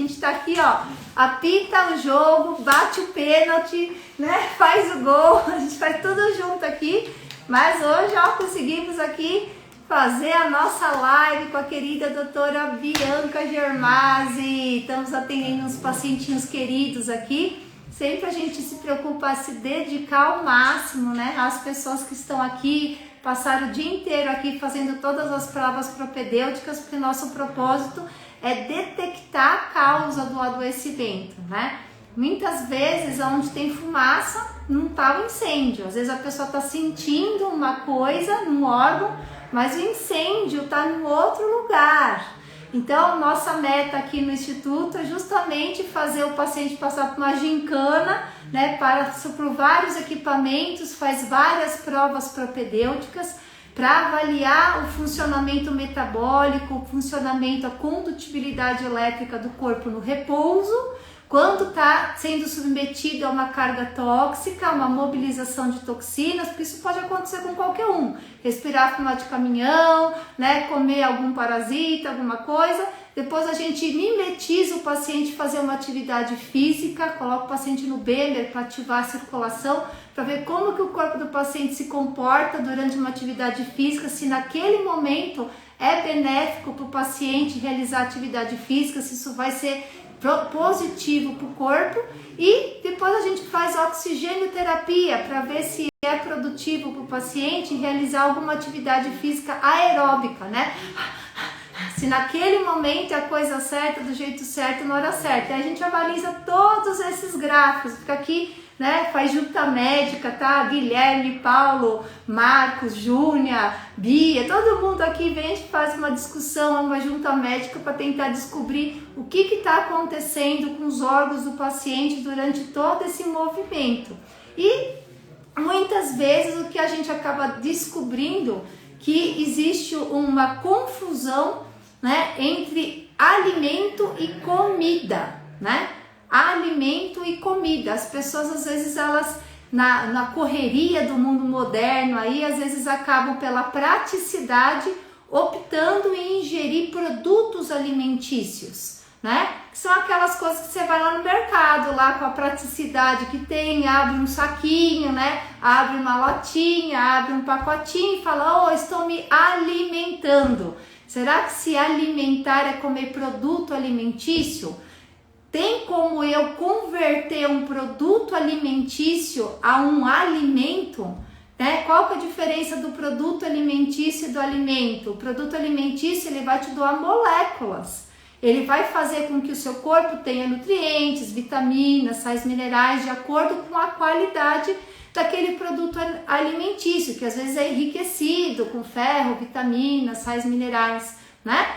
gente tá aqui, ó, apita o jogo, bate o pênalti, né? Faz o gol, a gente faz tudo junto aqui. Mas hoje, ó, conseguimos aqui fazer a nossa live com a querida doutora Bianca Germasi. Estamos atendendo uns pacientinhos queridos aqui. Sempre a gente se preocupa a se dedicar ao máximo, né? As pessoas que estão aqui, passaram o dia inteiro aqui fazendo todas as provas propedêuticas, porque nosso propósito é detectar a causa do adoecimento, né? Muitas vezes, onde tem fumaça, não está o incêndio. Às vezes a pessoa está sentindo uma coisa num órgão, mas o incêndio está em outro lugar. Então, nossa meta aqui no Instituto é justamente fazer o paciente passar por uma gincana, né, passa por vários equipamentos, faz várias provas propedêuticas para avaliar o funcionamento metabólico, o funcionamento, a condutibilidade elétrica do corpo no repouso, quando está sendo submetido a uma carga tóxica, uma mobilização de toxinas, porque isso pode acontecer com qualquer um. Respirar fumar de caminhão, né, comer algum parasita, alguma coisa. Depois a gente mimetiza o paciente fazer uma atividade física, coloca o paciente no Bemer para ativar a circulação, para ver como que o corpo do paciente se comporta durante uma atividade física, se naquele momento é benéfico para o paciente realizar atividade física, se isso vai ser positivo para o corpo, e depois a gente faz oxigênio-terapia para ver se é produtivo para o paciente realizar alguma atividade física aeróbica, né? Se naquele momento é a coisa certa, do jeito certo, na hora certa. Aí a gente avaliza todos esses gráficos, fica aqui, né? Faz junta médica, tá? Guilherme, Paulo, Marcos, Júnia, Bia, todo mundo aqui vem, a gente faz uma discussão, uma junta médica para tentar descobrir o que está acontecendo com os órgãos do paciente durante todo esse movimento. E muitas vezes o que a gente acaba descobrindo que existe uma confusão, né, entre alimento e comida, né? Alimento e comida. As pessoas às vezes elas na correria do mundo moderno aí às vezes acabam pela praticidade optando em ingerir produtos alimentícios, né? Que são aquelas coisas que você vai lá no mercado, lá com a praticidade que tem, abre um saquinho, né? Abre uma latinha, abre um pacotinho e fala: "Oh, estou me alimentando". Será que se alimentar é comer produto alimentício? Tem como eu converter um produto alimentício a um alimento? Né? Qual que é a diferença do produto alimentício e do alimento? O produto alimentício ele vai te doar moléculas. Ele vai fazer com que o seu corpo tenha nutrientes, vitaminas, sais minerais de acordo com a qualidade daquele produto alimentício, que às vezes é enriquecido com ferro, vitaminas, sais minerais, né?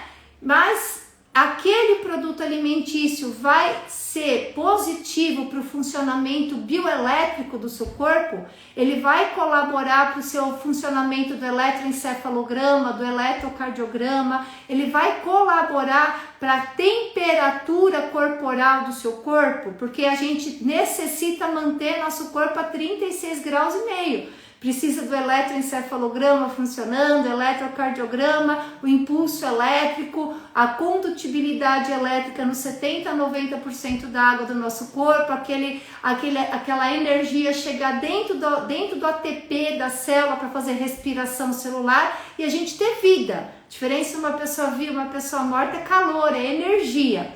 Mas aquele produto alimentício vai ser positivo para o funcionamento bioelétrico do seu corpo, ele vai colaborar para o seu funcionamento do eletroencefalograma, do eletrocardiograma, ele vai colaborar para a temperatura corporal do seu corpo, porque a gente necessita manter nosso corpo a 36,5 graus. Precisa do eletroencefalograma funcionando, eletrocardiograma, o impulso elétrico, a condutibilidade elétrica nos 70 a 90% da água do nosso corpo, aquela energia chegar dentro do ATP da célula para fazer respiração celular e a gente ter vida. A diferença de uma pessoa viva e uma pessoa morta é calor, é energia.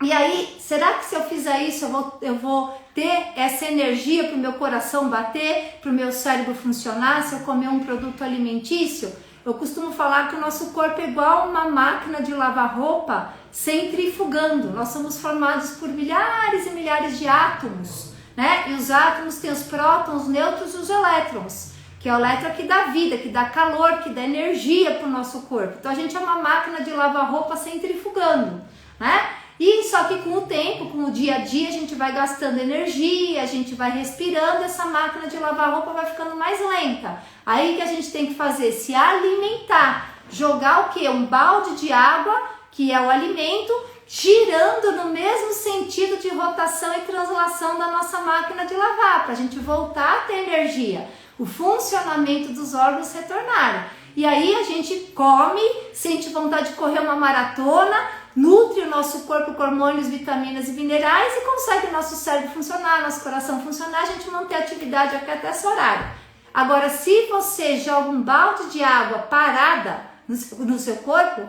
E aí, será que se eu fizer isso eu vou ter essa energia para o meu coração bater, para o meu cérebro funcionar, se eu comer um produto alimentício? Eu costumo falar que o nosso corpo é igual uma máquina de lavar roupa centrifugando. Nós somos formados por milhares e milhares de átomos, né? E os átomos têm os prótons, os nêutrons e os elétrons, que é o elétron que dá vida, que dá calor, que dá energia para o nosso corpo. Então a gente é uma máquina de lavar roupa centrifugando, né? E só que com o tempo, com o dia a dia, a gente vai gastando energia, a gente vai respirando, essa máquina de lavar roupa vai ficando mais lenta. Aí que a gente tem que fazer? Se alimentar. Jogar o quê? Um balde de água, que é o alimento, girando no mesmo sentido de rotação e translação da nossa máquina de lavar, para a gente voltar a ter energia, o funcionamento dos órgãos retornarem. E aí a gente come, sente vontade de correr uma maratona, nutre o nosso corpo com hormônios, vitaminas e minerais e consegue o nosso cérebro funcionar, nosso coração funcionar, a gente manter a atividade até esse horário. Agora, se você joga um balde de água parada no seu corpo,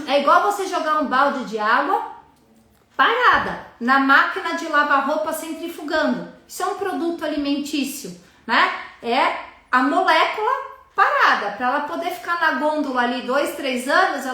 é igual você jogar um balde de água parada na máquina de lavar roupa centrifugando. Isso é um produto alimentício, né? É a molécula parada, para ela poder ficar na gôndola ali 2, 3 anos,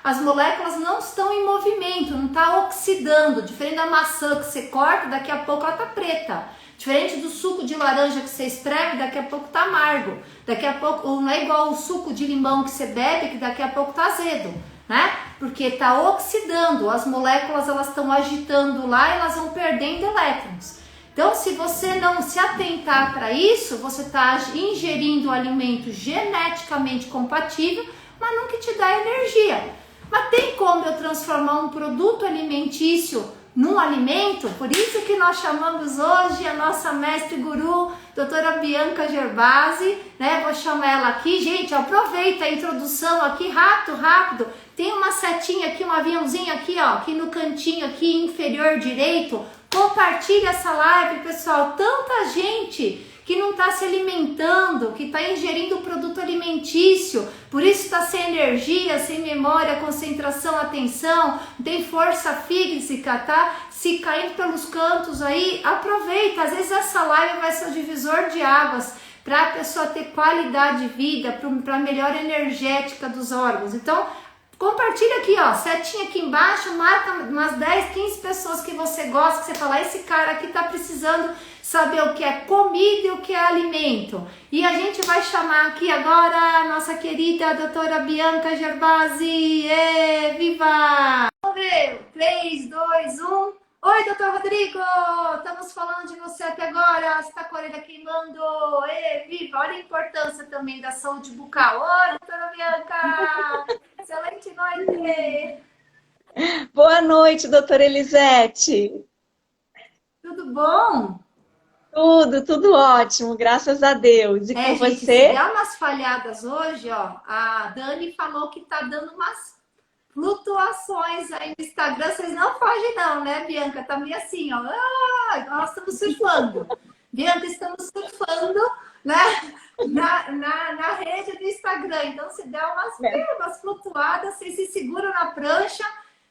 as moléculas não estão em movimento, não está oxidando, diferente da maçã que você corta, daqui a pouco ela está preta, diferente do suco de laranja que você espreme, daqui a pouco está amargo, daqui a pouco não é igual o suco de limão que você bebe, que daqui a pouco está azedo, né? Porque está oxidando, as moléculas elas estão agitando lá e elas vão perdendo elétrons. Então, se você não se atentar para isso, você está ingerindo um alimento geneticamente compatível, mas não que te dá energia. Mas tem como eu transformar um produto alimentício num alimento? Por isso que nós chamamos hoje a nossa mestre guru, doutora Bianca Gerbasi, né? Vou chamar ela aqui. Gente, aproveita a introdução aqui, rápido. Tem uma setinha aqui, um aviãozinho aqui, ó, aqui no cantinho aqui inferior direito. Compartilha essa live, pessoal. Tanta gente que não está se alimentando, que está ingerindo produto alimentício, por isso está sem energia, sem memória, concentração, atenção, não tem força física, tá? Se caindo pelos cantos aí, aproveita. Às vezes essa live vai ser o divisor de águas para a pessoa ter qualidade de vida, para melhor energética dos órgãos. Então, compartilha aqui, ó, setinha aqui embaixo, marca umas 10, 15 pessoas que você gosta, que você fala, esse cara aqui tá precisando saber o que é comida e o que é alimento. E a gente vai chamar aqui agora a nossa querida doutora Bianca Gerbasi. Viva! Vamos ver, 3, 2, 1. Oi, doutor Rodrigo! Estamos falando de você até agora, você tá com a orelha queimando. Viva! Olha a importância também da saúde bucal. Oi, doutora Bianca! Excelente noite! Boa noite, doutora Elisete. Tudo bom? Tudo ótimo, graças a Deus. E com gente, você? se der umas falhadas hoje, ó, a Dani falou que tá dando umas flutuações aí no Instagram. Vocês não fogem não, né, Bianca? Tá meio assim, ó. Nós estamos surfando. Bianca, estamos surfando, né? Na rede do Instagram. Então, se der umas flutuadas, vocês se seguram na prancha,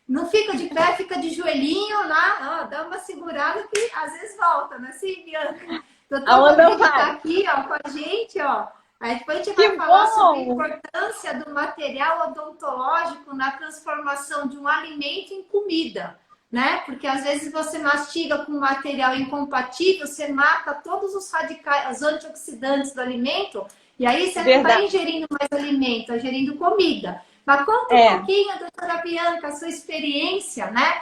não fica de pé, fica de joelhinho lá, ó, dá uma segurada que às vezes volta, né? Sim, Bianca. Doutor Rodrigo tá aqui, ó, com a gente, ó. Aí depois a gente vai falar sobre a importância do material odontológico na transformação de um alimento em comida, né? Porque às vezes você mastiga com material incompatível, você mata todos os radicais, os antioxidantes do alimento, e aí você não está ingerindo mais alimento, está ingerindo comida. Mas conta um pouquinho, doutora Bianca, a sua experiência, né?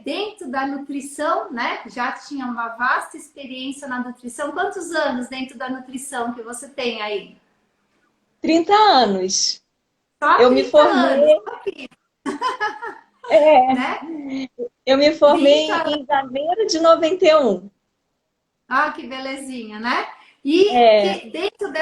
Dentro da nutrição, né? Já tinha uma vasta experiência na nutrição. Quantos anos dentro da nutrição que você tem aí? 30 anos. Só eu me formei. Né? Eu me formei em janeiro de 91. Ah, que belezinha, né? E dentro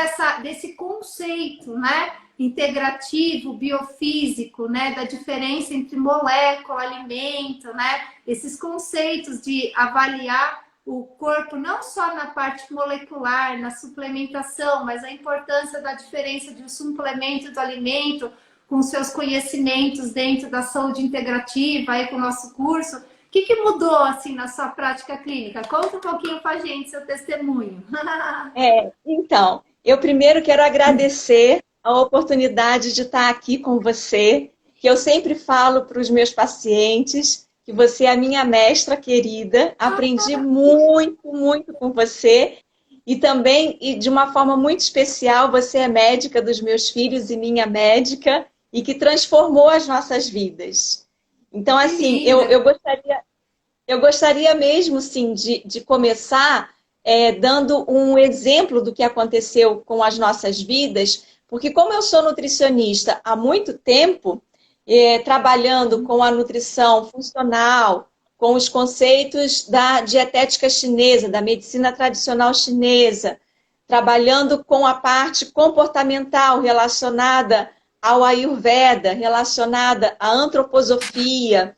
desse conceito, né? Integrativo, biofísico, né, da diferença entre molécula, alimento, né, esses conceitos de avaliar o corpo não só na parte molecular, na suplementação, mas a importância da diferença de um suplemento do alimento com seus conhecimentos dentro da saúde integrativa, aí com o nosso curso. O que mudou assim na sua prática clínica? Conta um pouquinho pra gente seu testemunho. Então, eu primeiro quero agradecer a oportunidade de estar aqui com você, que eu sempre falo para os meus pacientes, que você é a minha mestra querida, aprendi muito com você, e também, e de uma forma muito especial, você é médica dos meus filhos e minha médica, e que transformou as nossas vidas. Então, assim, eu gostaria mesmo, sim, de começar dando um exemplo do que aconteceu com as nossas vidas, porque como eu sou nutricionista há muito tempo, trabalhando com a nutrição funcional, com os conceitos da dietética chinesa, da medicina tradicional chinesa, trabalhando com a parte comportamental relacionada ao Ayurveda, relacionada à antroposofia.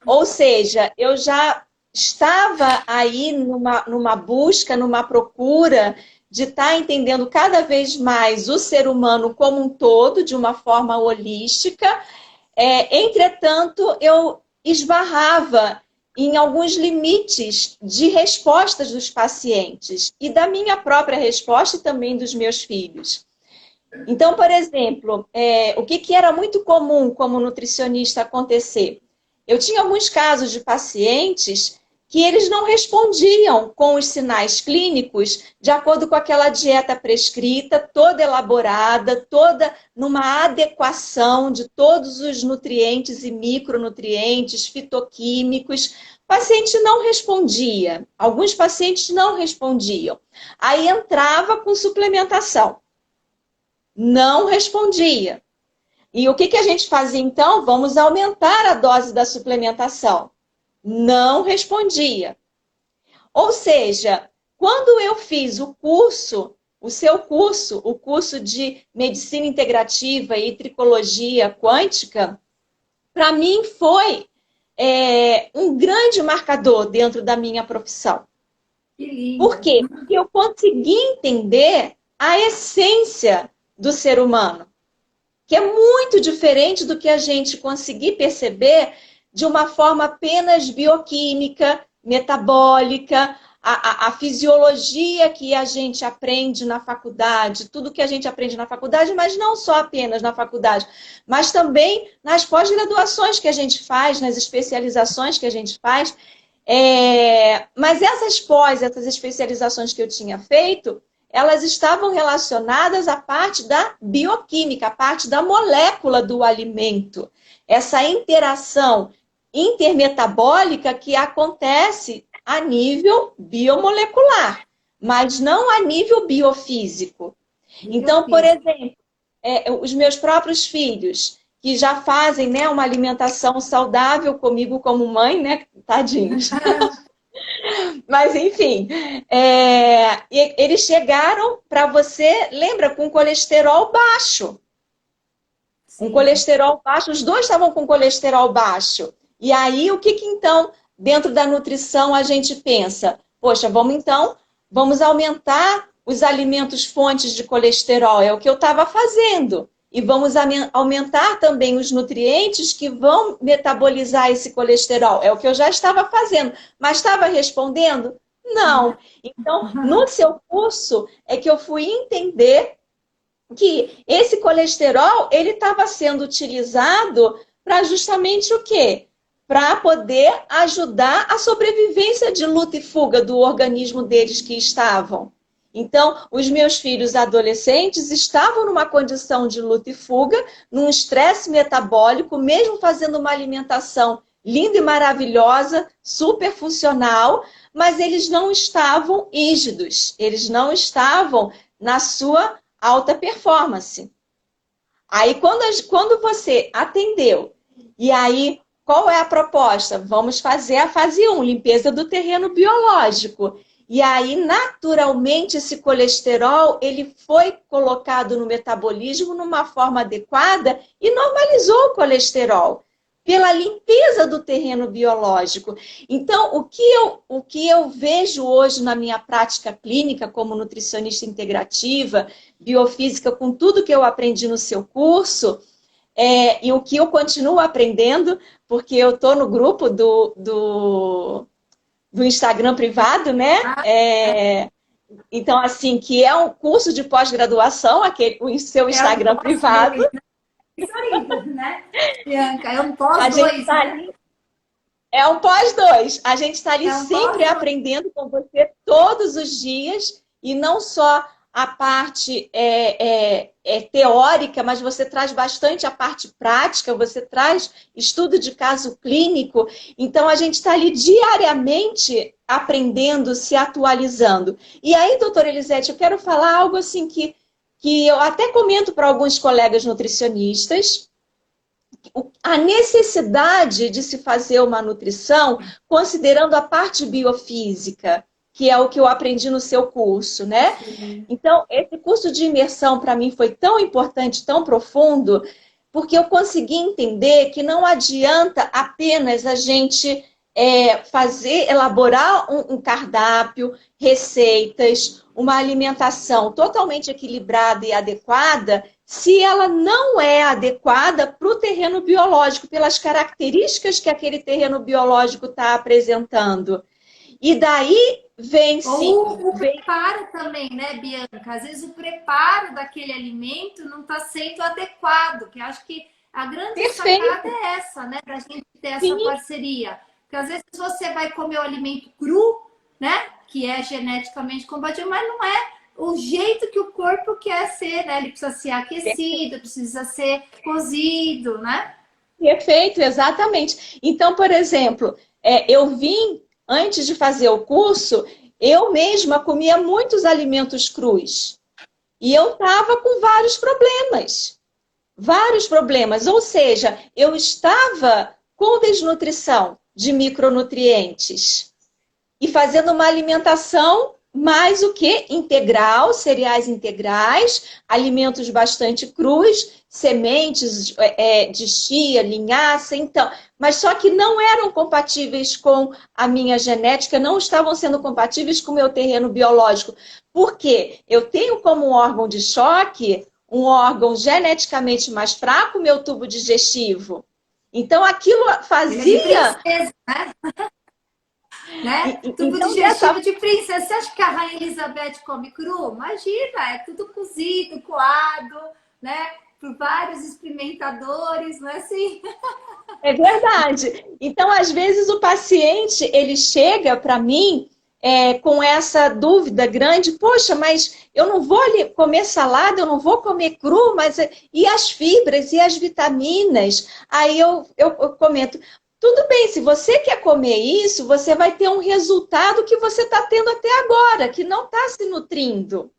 Ou seja, eu já estava aí numa busca, numa procura de estar entendendo cada vez mais o ser humano como um todo, de uma forma holística. Entretanto, eu esbarrava em alguns limites de respostas dos pacientes e da minha própria resposta e também dos meus filhos. Então, por exemplo, o que era muito comum como nutricionista acontecer? Eu tinha alguns casos de pacientes que eles não respondiam com os sinais clínicos de acordo com aquela dieta prescrita, toda elaborada, toda numa adequação de todos os nutrientes e micronutrientes, fitoquímicos. O paciente não respondia, alguns pacientes não respondiam. Aí entrava com suplementação, não respondia. E o que a gente fazia então? Vamos aumentar a dose da suplementação. Não respondia. Ou seja, quando eu fiz o curso, o curso de Medicina Integrativa e Tricologia Quântica, para mim foi um grande marcador dentro da minha profissão. Que lindo. Por quê? Porque eu consegui entender a essência do ser humano, que é muito diferente do que a gente conseguir perceber de uma forma apenas bioquímica, metabólica, a fisiologia que a gente aprende na faculdade, tudo que a gente aprende na faculdade, mas não só apenas na faculdade, mas também nas pós-graduações que a gente faz, nas especializações que a gente faz. Mas essas especializações que eu tinha feito, elas estavam relacionadas à parte da bioquímica, à parte da molécula do alimento. Essa interação intermetabólica que acontece a nível biomolecular, mas não a nível biofísico. Então, por exemplo, os meus próprios filhos, que já fazem, né, uma alimentação saudável comigo como mãe, né, tadinhos. Mas, enfim, eles chegaram para você, lembra, com colesterol baixo. Sim. Com colesterol baixo, os dois estavam com colesterol baixo. E aí, o que então, dentro da nutrição, a gente pensa? Poxa, vamos aumentar os alimentos fontes de colesterol. É o que eu estava fazendo. E vamos aumentar também os nutrientes que vão metabolizar esse colesterol. É o que eu já estava fazendo. Mas estava respondendo? Não. Então, no seu curso, é que eu fui entender que esse colesterol, ele estava sendo utilizado para justamente o quê? Para poder ajudar a sobrevivência de luta e fuga do organismo deles que estavam. Então, os meus filhos adolescentes estavam numa condição de luta e fuga, num estresse metabólico, mesmo fazendo uma alimentação linda e maravilhosa, super funcional, mas eles não estavam rígidos, eles não estavam na sua alta performance. Aí, quando você atendeu, e aí, qual é a proposta? Vamos fazer a fase 1, limpeza do terreno biológico. E aí, naturalmente, esse colesterol, ele foi colocado no metabolismo numa forma adequada e normalizou o colesterol pela limpeza do terreno biológico. Então, o que eu vejo hoje na minha prática clínica como nutricionista integrativa, biofísica, com tudo que eu aprendi no seu curso, e o que eu continuo aprendendo, porque eu estou no grupo do Instagram privado, né? Então, assim, que é um curso de pós-graduação, o seu Instagram privado. Isso aí, né, Bianca? É um pós-2, né? É um pós-2. A gente está ali sempre aprendendo com você todos os dias, e não só a parte teórica, mas você traz bastante a parte prática, você traz estudo de caso clínico. Então, a gente está ali diariamente aprendendo, se atualizando. E aí, doutora Elisete, eu quero falar algo assim que eu até comento para alguns colegas nutricionistas, a necessidade de se fazer uma nutrição considerando a parte biofísica, que é o que eu aprendi no seu curso, né? Então, esse curso de imersão para mim foi tão importante, tão profundo, porque eu consegui entender que não adianta apenas a gente elaborar um cardápio, receitas, uma alimentação totalmente equilibrada e adequada, se ela não é adequada para o terreno biológico, pelas características que aquele terreno biológico está apresentando. E daí vem sim. Ou o preparo também, né, Bianca? Às vezes o preparo daquele alimento não está sendo adequado, que eu acho que a grande sacada é essa, né? Para a gente ter essa parceria. Porque às vezes você vai comer o alimento cru, né? Que é geneticamente compatível, mas não é o jeito que o corpo quer ser, né? Ele precisa ser aquecido, precisa ser cozido, né? Perfeito, exatamente. Então, por exemplo, eu vim, antes de fazer o curso, eu mesma comia muitos alimentos crus. E eu estava com vários problemas. Vários problemas. Ou seja, eu estava com desnutrição de micronutrientes e fazendo uma alimentação mais o que? Integral, cereais integrais, alimentos bastante crus, sementes de chia, linhaça, então. Mas só que não eram compatíveis com a minha genética, não estavam sendo compatíveis com o meu terreno biológico. Por quê? Eu tenho como um órgão de choque um órgão geneticamente mais fraco, meu tubo digestivo. Então, aquilo fazia... Né? Tubo então, digestivo de princesa. Você acha que a Rainha Elizabeth come cru? Imagina, é tudo cozido, coado, né? Por vários experimentadores, não é assim? É verdade. Então, às vezes, o paciente, ele chega para mim com essa dúvida grande, poxa, mas eu não vou comer salada, eu não vou comer cru, mas e as fibras, e as vitaminas? Aí eu comento, tudo bem, se você quer comer isso, você vai ter um resultado que você está tendo até agora, que não está se nutrindo.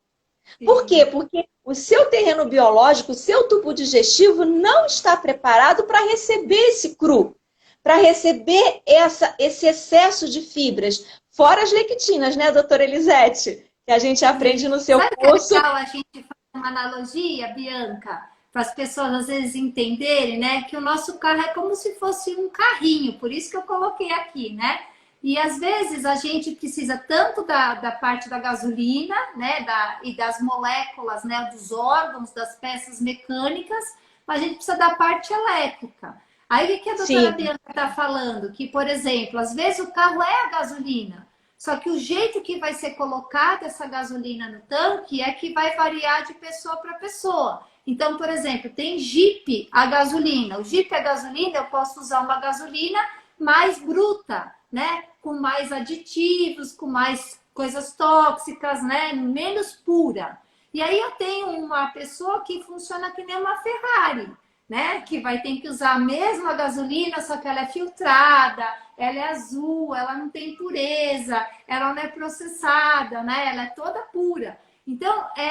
Por quê? Porque o seu terreno biológico, o seu tubo digestivo não está preparado para receber esse cru, para receber esse excesso de fibras, fora as lectinas, né, doutora Elisete? Que a gente aprende no seu curso. Que é legal a gente fazer uma analogia, Bianca, para as pessoas às vezes entenderem, né, que o nosso carro é como se fosse um carrinho, por isso que eu coloquei aqui, né? E às vezes a gente precisa tanto da parte da gasolina, né, e das moléculas, né, dos órgãos, das peças mecânicas, mas a gente precisa da parte elétrica. Aí o que a doutora Bianca está falando? Que, por exemplo, às vezes o carro é a gasolina, só que o jeito que vai ser colocada essa gasolina no tanque é que vai variar de pessoa para pessoa. Então, por exemplo, tem Jeep a gasolina. O Jeep a gasolina, eu posso usar uma gasolina mais bruta, né? Com mais aditivos, com mais coisas tóxicas, né? Menos pura. E aí eu tenho uma pessoa que funciona que nem uma Ferrari, né? Que vai ter que usar a mesma gasolina, só que ela é filtrada, ela é azul, ela não tem impureza, ela não é processada, né? Ela é toda pura. Então, é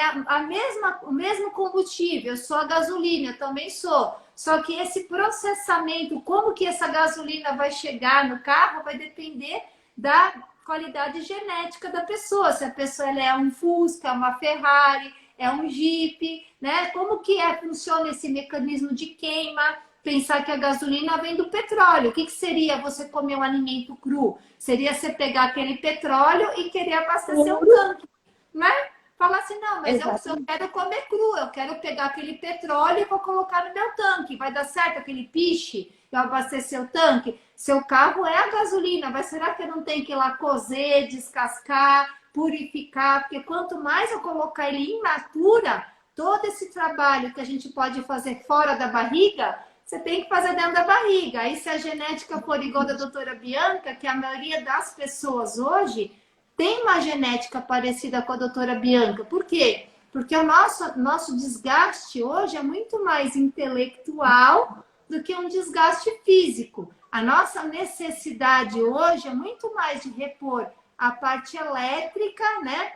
o mesmo combustível, eu sou a gasolina, eu também sou. Só que esse processamento, como que essa gasolina vai chegar no carro, vai depender da qualidade genética da pessoa. Se a pessoa ela é um Fusca, uma Ferrari, é um Jeep, né? Como que funciona esse mecanismo de queima? Pensar que a gasolina vem do petróleo. O que seria você comer um alimento cru? Seria você pegar aquele petróleo e querer abastecer um tanque, né? Falar assim, não, mas eu quero comer cru, eu quero pegar aquele petróleo e vou colocar no meu tanque. Vai dar certo aquele piche? Eu abastecer o tanque? Seu carro é a gasolina, mas será que eu não tenho que ir lá cozer, descascar, purificar? Porque quanto mais eu colocar ele in natura, todo esse trabalho que a gente pode fazer fora da barriga, você tem que fazer dentro da barriga. Aí se a genética for igual da doutora Bianca, que a maioria das pessoas hoje tem uma genética parecida com a doutora Bianca. Por quê? Porque o nosso desgaste hoje é muito mais intelectual do que um desgaste físico. A nossa necessidade hoje é muito mais de repor a parte elétrica, né?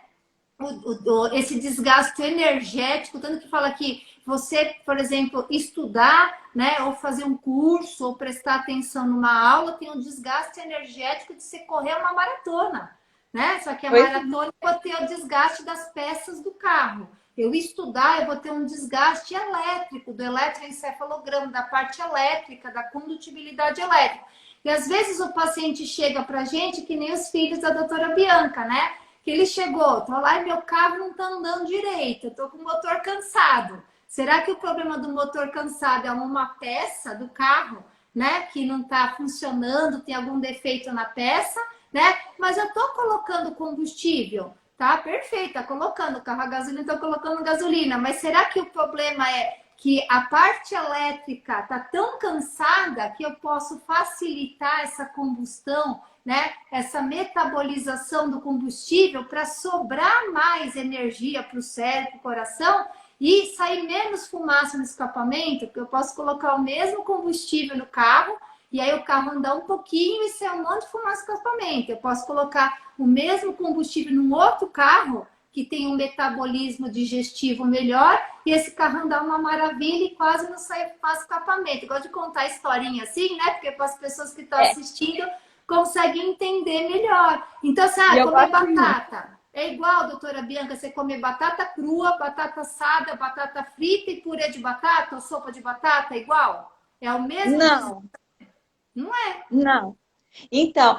Esse desgaste energético, tanto que fala que você, por exemplo, estudar, né, ou fazer um curso, ou prestar atenção numa aula, tem um desgaste energético de você correr uma maratona. Né? Só que a maratona pode ter o desgaste das peças do carro. eu estudar, eu vou ter um desgaste elétrico, do eletroencefalograma, da parte elétrica, da condutibilidade elétrica. E às vezes o paciente chega pra gente, que nem os filhos da doutora Bianca, né? Que ele chegou, tô lá e meu carro não tá andando direito, eu tô com o motor cansado. Será que o problema do motor cansado é uma peça do carro, né? Que não tá funcionando, tem algum defeito na peça, né? Mas eu tô colocando combustível. Tá, perfeito, tá colocando o carro a gasolina, tô colocando gasolina, mas será que o problema é que a parte elétrica tá tão cansada que eu posso facilitar essa combustão, né? Essa metabolização do combustível para sobrar mais energia para o cérebro, para o coração e sair menos fumaça no escapamento, porque eu posso colocar o mesmo combustível no carro e aí o carro andar um pouquinho e sair um monte de fumaça no escapamento. Eu posso colocar o mesmo combustível num outro carro que tem um metabolismo digestivo melhor e esse carro andar uma maravilha e quase não sai fumaça no escapamento. Eu gosto de contar a historinha assim, né? Porque para as pessoas que estão assistindo conseguem entender melhor. Então, assim, comer batata. É igual, doutora Bianca, você comer batata crua, batata assada, batata frita e purê de batata ou sopa de batata, é igual? É o mesmo? Não. Não é? Não. Então,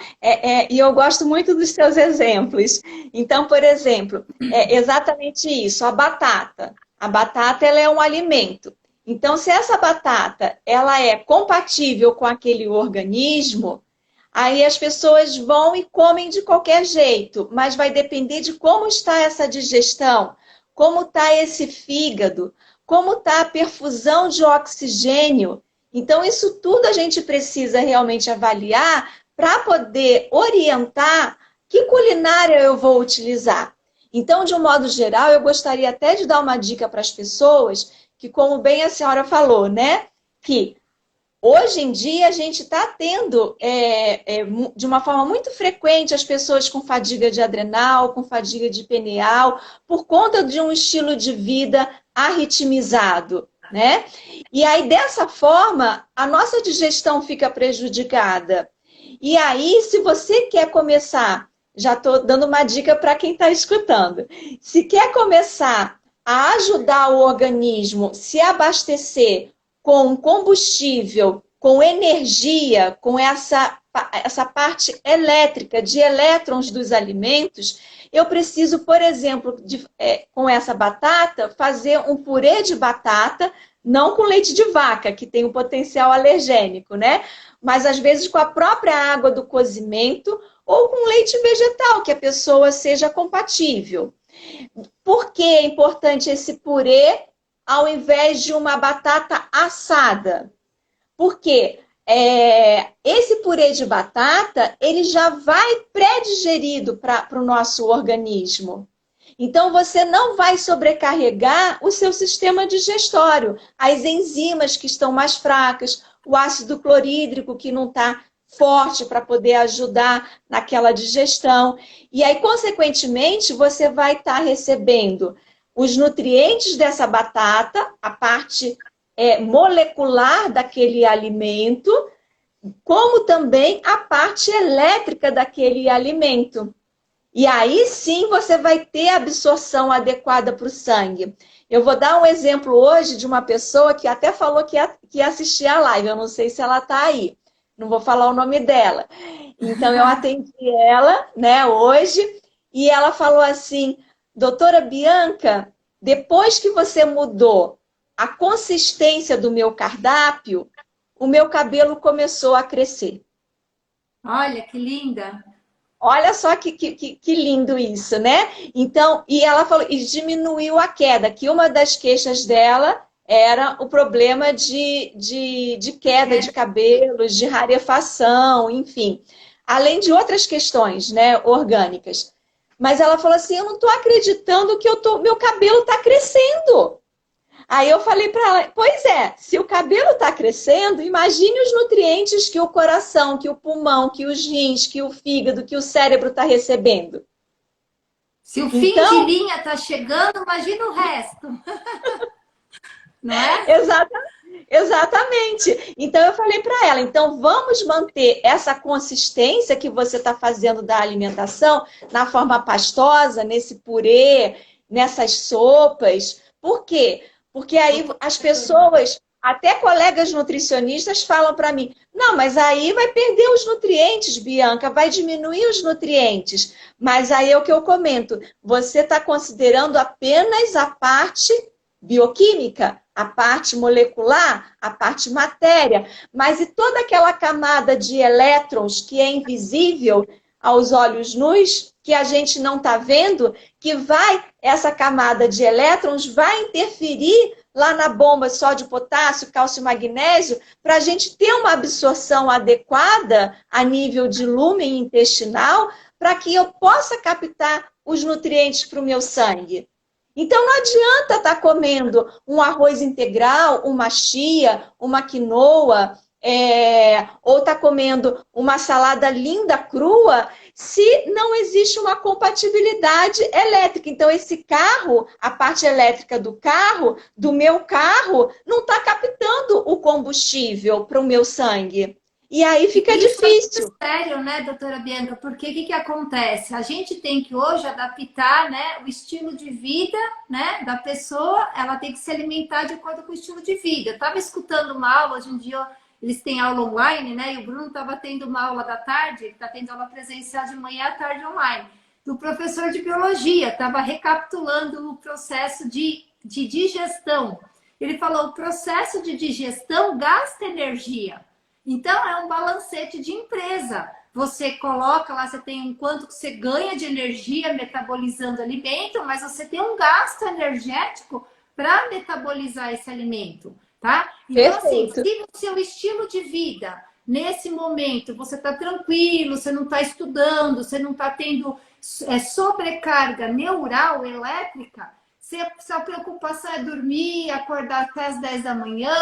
e eu gosto muito dos seus exemplos. Então, por exemplo, é exatamente isso, a batata. A batata, ela é um alimento. Então, se essa batata, ela é compatível com aquele organismo, aí as pessoas vão e comem de qualquer jeito, mas vai depender de como está essa digestão, como está esse fígado, como está a perfusão de oxigênio. Então, isso tudo a gente precisa realmente avaliar para poder orientar que culinária eu vou utilizar. Então, de um modo geral, eu gostaria até de dar uma dica para as pessoas, que como bem a senhora falou, né? Que hoje em dia a gente está tendo, de uma forma muito frequente, as pessoas com fadiga de adrenal, com fadiga de pineal, por conta de um estilo de vida arritmizado, né? E aí, dessa forma, a nossa digestão fica prejudicada. E aí, se você quer começar, já estou dando uma dica para quem está escutando, se quer começar a ajudar o organismo se abastecer com combustível, com energia, com essa parte elétrica de elétrons dos alimentos, eu preciso, por exemplo, com essa batata, fazer um purê de batata, não com leite de vaca, que tem um potencial alergênico, né? Mas às vezes com a própria água do cozimento ou com leite vegetal, que a pessoa seja compatível. Por que é importante esse purê ao invés de uma batata assada? Porque esse purê de batata, ele já vai pré-digerido para o nosso organismo. Então, você não vai sobrecarregar o seu sistema digestório, as enzimas que estão mais fracas, o ácido clorídrico que não está forte para poder ajudar naquela digestão. E aí, consequentemente, você vai estar recebendo os nutrientes dessa batata, a parte molecular daquele alimento, como também a parte elétrica daquele alimento. E aí sim você vai ter a absorção adequada para o sangue. Eu vou dar um exemplo hoje de uma pessoa que até falou que ia assistir a live. Eu não sei se ela está aí. Não vou falar o nome dela. Então eu atendi ela, né, hoje, e ela falou assim: doutora Bianca, depois que você mudou a consistência do meu cardápio, o meu cabelo começou a crescer. Olha, que linda! Olha só que lindo isso, né? Então, e ela falou, e diminuiu a queda, que uma das queixas dela era o problema de queda de cabelos, de rarefação, enfim. Além de outras questões, né, orgânicas. Mas ela falou assim, eu não estou acreditando que meu cabelo está crescendo. Aí eu falei para ela, pois é, se o cabelo está crescendo, imagine os nutrientes que o coração, que o pulmão, que os rins, que o fígado, que o cérebro está recebendo. Se o fim de linha está chegando, imagina o resto. Não é? Exatamente. Então eu falei para ela, então vamos manter essa consistência que você está fazendo da alimentação na forma pastosa, nesse purê, nessas sopas. Por quê? Porque aí as pessoas, até colegas nutricionistas, falam para mim: não, mas aí vai perder os nutrientes, Bianca, vai diminuir os nutrientes. Mas aí é o que eu comento: você está considerando apenas a parte bioquímica, a parte molecular, a parte matéria, mas e toda aquela camada de elétrons que é invisível aos olhos nus, que a gente não está vendo, que essa camada de elétrons vai interferir lá na bomba sódio, potássio, cálcio e magnésio, para a gente ter uma absorção adequada a nível de lúmen intestinal, para que eu possa captar os nutrientes para o meu sangue. Então não adianta estar comendo um arroz integral, uma chia, uma quinoa, ou estar comendo uma salada linda crua, se não existe uma compatibilidade elétrica. Então esse carro, a parte elétrica do carro, do meu carro, não está captando o combustível para o meu sangue. E aí fica difícil. É sério, né, doutora Bianca? Porque o que acontece? A gente tem que hoje adaptar, né, o estilo de vida, né, da pessoa, ela tem que se alimentar de acordo com o estilo de vida. Eu estava escutando uma aula, hoje em dia eles têm aula online, né, e o Bruno estava tendo uma aula da tarde, ele está tendo aula presencial de manhã à tarde online, do professor de biologia, estava recapitulando o processo de digestão. Ele falou: o processo de digestão gasta energia. Então, é um balancete de empresa. Você coloca lá, você tem um quanto que você ganha de energia metabolizando alimento, mas você tem um gasto energético para metabolizar esse alimento, tá? Então, Perfeito. assim, se o seu estilo de vida, nesse momento, você está tranquilo, você não está estudando, você não está tendo sobrecarga neural, elétrica, sua preocupação é dormir, acordar até as 10 da manhã,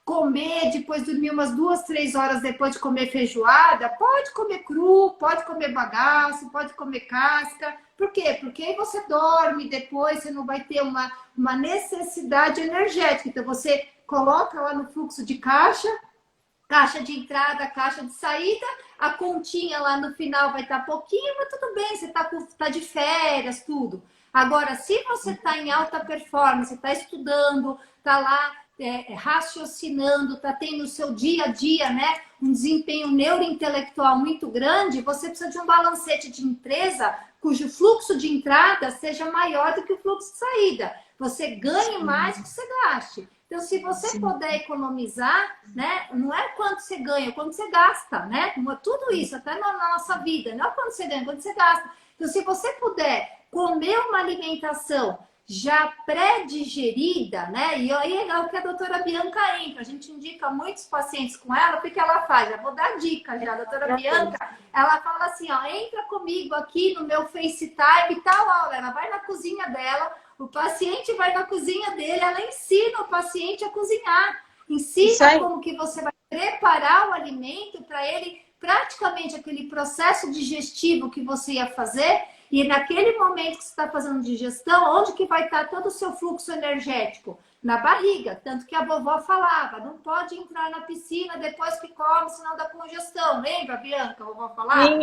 comer, depois dormir umas 2, 3 horas depois de comer feijoada, pode comer cru, pode comer bagaço, pode comer casca. Por quê? Porque aí você dorme depois, você não vai ter uma necessidade energética. Então você coloca lá no fluxo de caixa de entrada, caixa de saída, a continha lá no final vai estar pouquinho, mas tudo bem, você tá de férias, tudo. Agora, se você está em alta performance, está estudando, está lá raciocinando, está tendo o seu dia a dia, né, um desempenho neurointelectual muito grande, você precisa de um balancete de empresa cujo fluxo de entrada seja maior do que o fluxo de saída. Você ganhe mais do que você gaste. Então, se você puder economizar, né, não é quanto você ganha, é quanto você gasta, né? Tudo isso, até na nossa vida, não é quanto você ganha, é quanto você gasta. Então, se você puder comer uma alimentação já pré-digerida, né? E aí é o que a doutora Bianca entra. A gente indica muitos pacientes com ela, o que ela faz? Já vou dar dica já. A doutora Bianca, ela fala assim, ó, entra comigo aqui no meu FaceTime e tal, aula. Ela vai na cozinha dela, o paciente vai na cozinha dele, ela ensina o paciente a cozinhar. Ensina como que você vai preparar o alimento para ele, praticamente aquele processo digestivo que você ia fazer. E naquele momento que você está fazendo digestão, onde que vai estar todo o seu fluxo energético? Na barriga. Tanto que a vovó falava, não pode entrar na piscina depois que come, senão dá congestão. Lembra, Bianca, a vovó falava? Sim,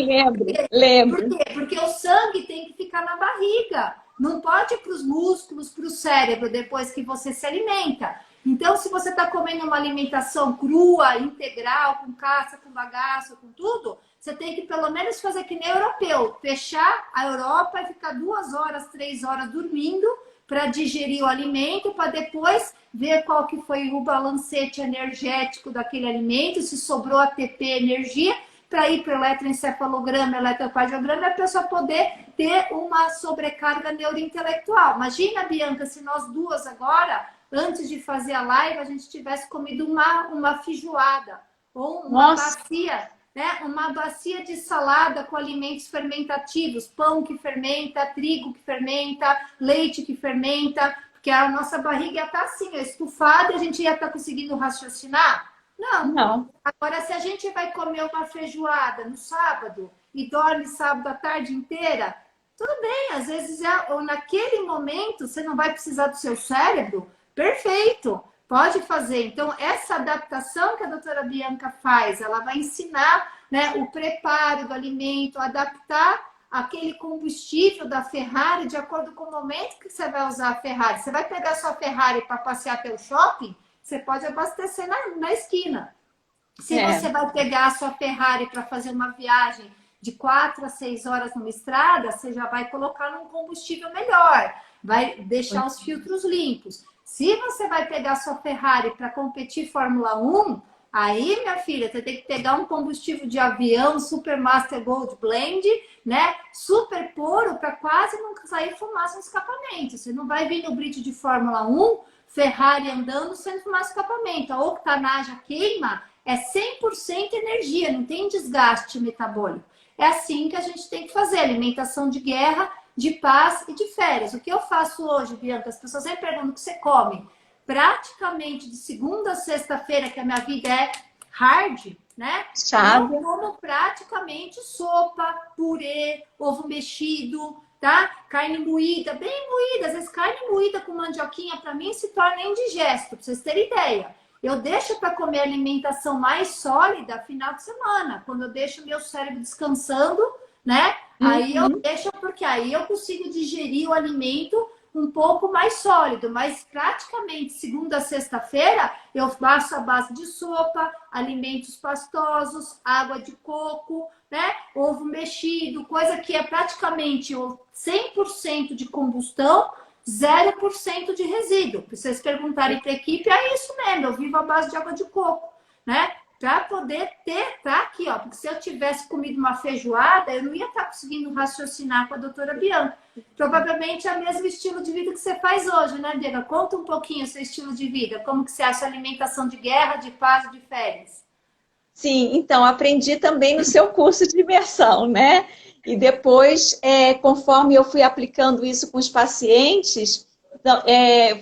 lembro. Por quê? Porque o sangue tem que ficar na barriga. Não pode ir para os músculos, para o cérebro, depois que você se alimenta. Então, se você está comendo uma alimentação crua, integral, com caça, com bagaço, com tudo, você tem que pelo menos fazer que nem europeu. Fechar a Europa e ficar 2 horas, 3 horas dormindo para digerir o alimento, para depois ver qual que foi o balancete energético daquele alimento, se sobrou ATP, energia, para ir para o eletroencefalograma, eletrocardiograma, e a pessoa poder ter uma sobrecarga neurointelectual. Imagina, Bianca, se nós duas agora, antes de fazer a live, a gente tivesse comido uma feijoada ou uma bacia, né? Uma bacia de salada com alimentos fermentativos, pão que fermenta, trigo que fermenta, leite que fermenta, porque a nossa barriga ia estar assim, estufada, e a gente ia estar conseguindo raciocinar? Não. Agora, se a gente vai comer uma feijoada no sábado e dorme sábado a tarde inteira, tudo bem, às vezes ou naquele momento você não vai precisar do seu cérebro, perfeito, pode fazer. Então, essa adaptação que a doutora Bianca faz, ela vai ensinar, né, o preparo do alimento, adaptar aquele combustível da Ferrari de acordo com o momento que você vai usar a Ferrari. Você vai pegar sua Ferrari para passear pelo shopping, você pode abastecer na esquina. Se você vai pegar a sua Ferrari para fazer uma viagem de 4 a 6 horas numa estrada, você já vai colocar num combustível melhor, vai deixar os filtros limpos. Se você vai pegar a sua Ferrari para competir Fórmula 1, aí, minha filha, você tem que pegar um combustível de avião, Supermaster Gold Blend, né? Super puro, para quase não sair fumaça no escapamento. Você não vai vir no grid de Fórmula 1, Ferrari andando sem fumaça no escapamento. A octanagem queima, é 100% energia, não tem desgaste metabólico. É assim que a gente tem que fazer, alimentação de guerra, de paz e de férias. O que eu faço hoje, Bianca? As pessoas sempre perguntam o que você come. Praticamente de segunda a sexta-feira, que a minha vida é hard, né? Chave. Eu como praticamente sopa, purê, ovo mexido, tá? Carne moída, bem moída. Às vezes carne moída com mandioquinha, para mim, se torna indigesto, para vocês terem ideia. Eu deixo para comer alimentação mais sólida final de semana, quando eu deixo meu cérebro descansando, né? Aí eu deixo, porque aí eu consigo digerir o alimento um pouco mais sólido, mas praticamente segunda a sexta-feira eu faço a base de sopa, alimentos pastosos, água de coco, né? Ovo mexido, coisa que é praticamente 100% de combustão, 0% de resíduo. Pra vocês perguntarem para a equipe, é isso mesmo, eu vivo à base de água de coco, né? Para poder ter, tá aqui, ó, porque se eu tivesse comido uma feijoada, eu não ia estar conseguindo raciocinar com a doutora Bianca. Provavelmente é o mesmo estilo de vida que você faz hoje, né, Diego? Conta um pouquinho o seu estilo de vida, como que você acha a alimentação de guerra, de paz e de férias? Sim, então aprendi também no seu curso de imersão, né? E depois, conforme eu fui aplicando isso com os pacientes, então,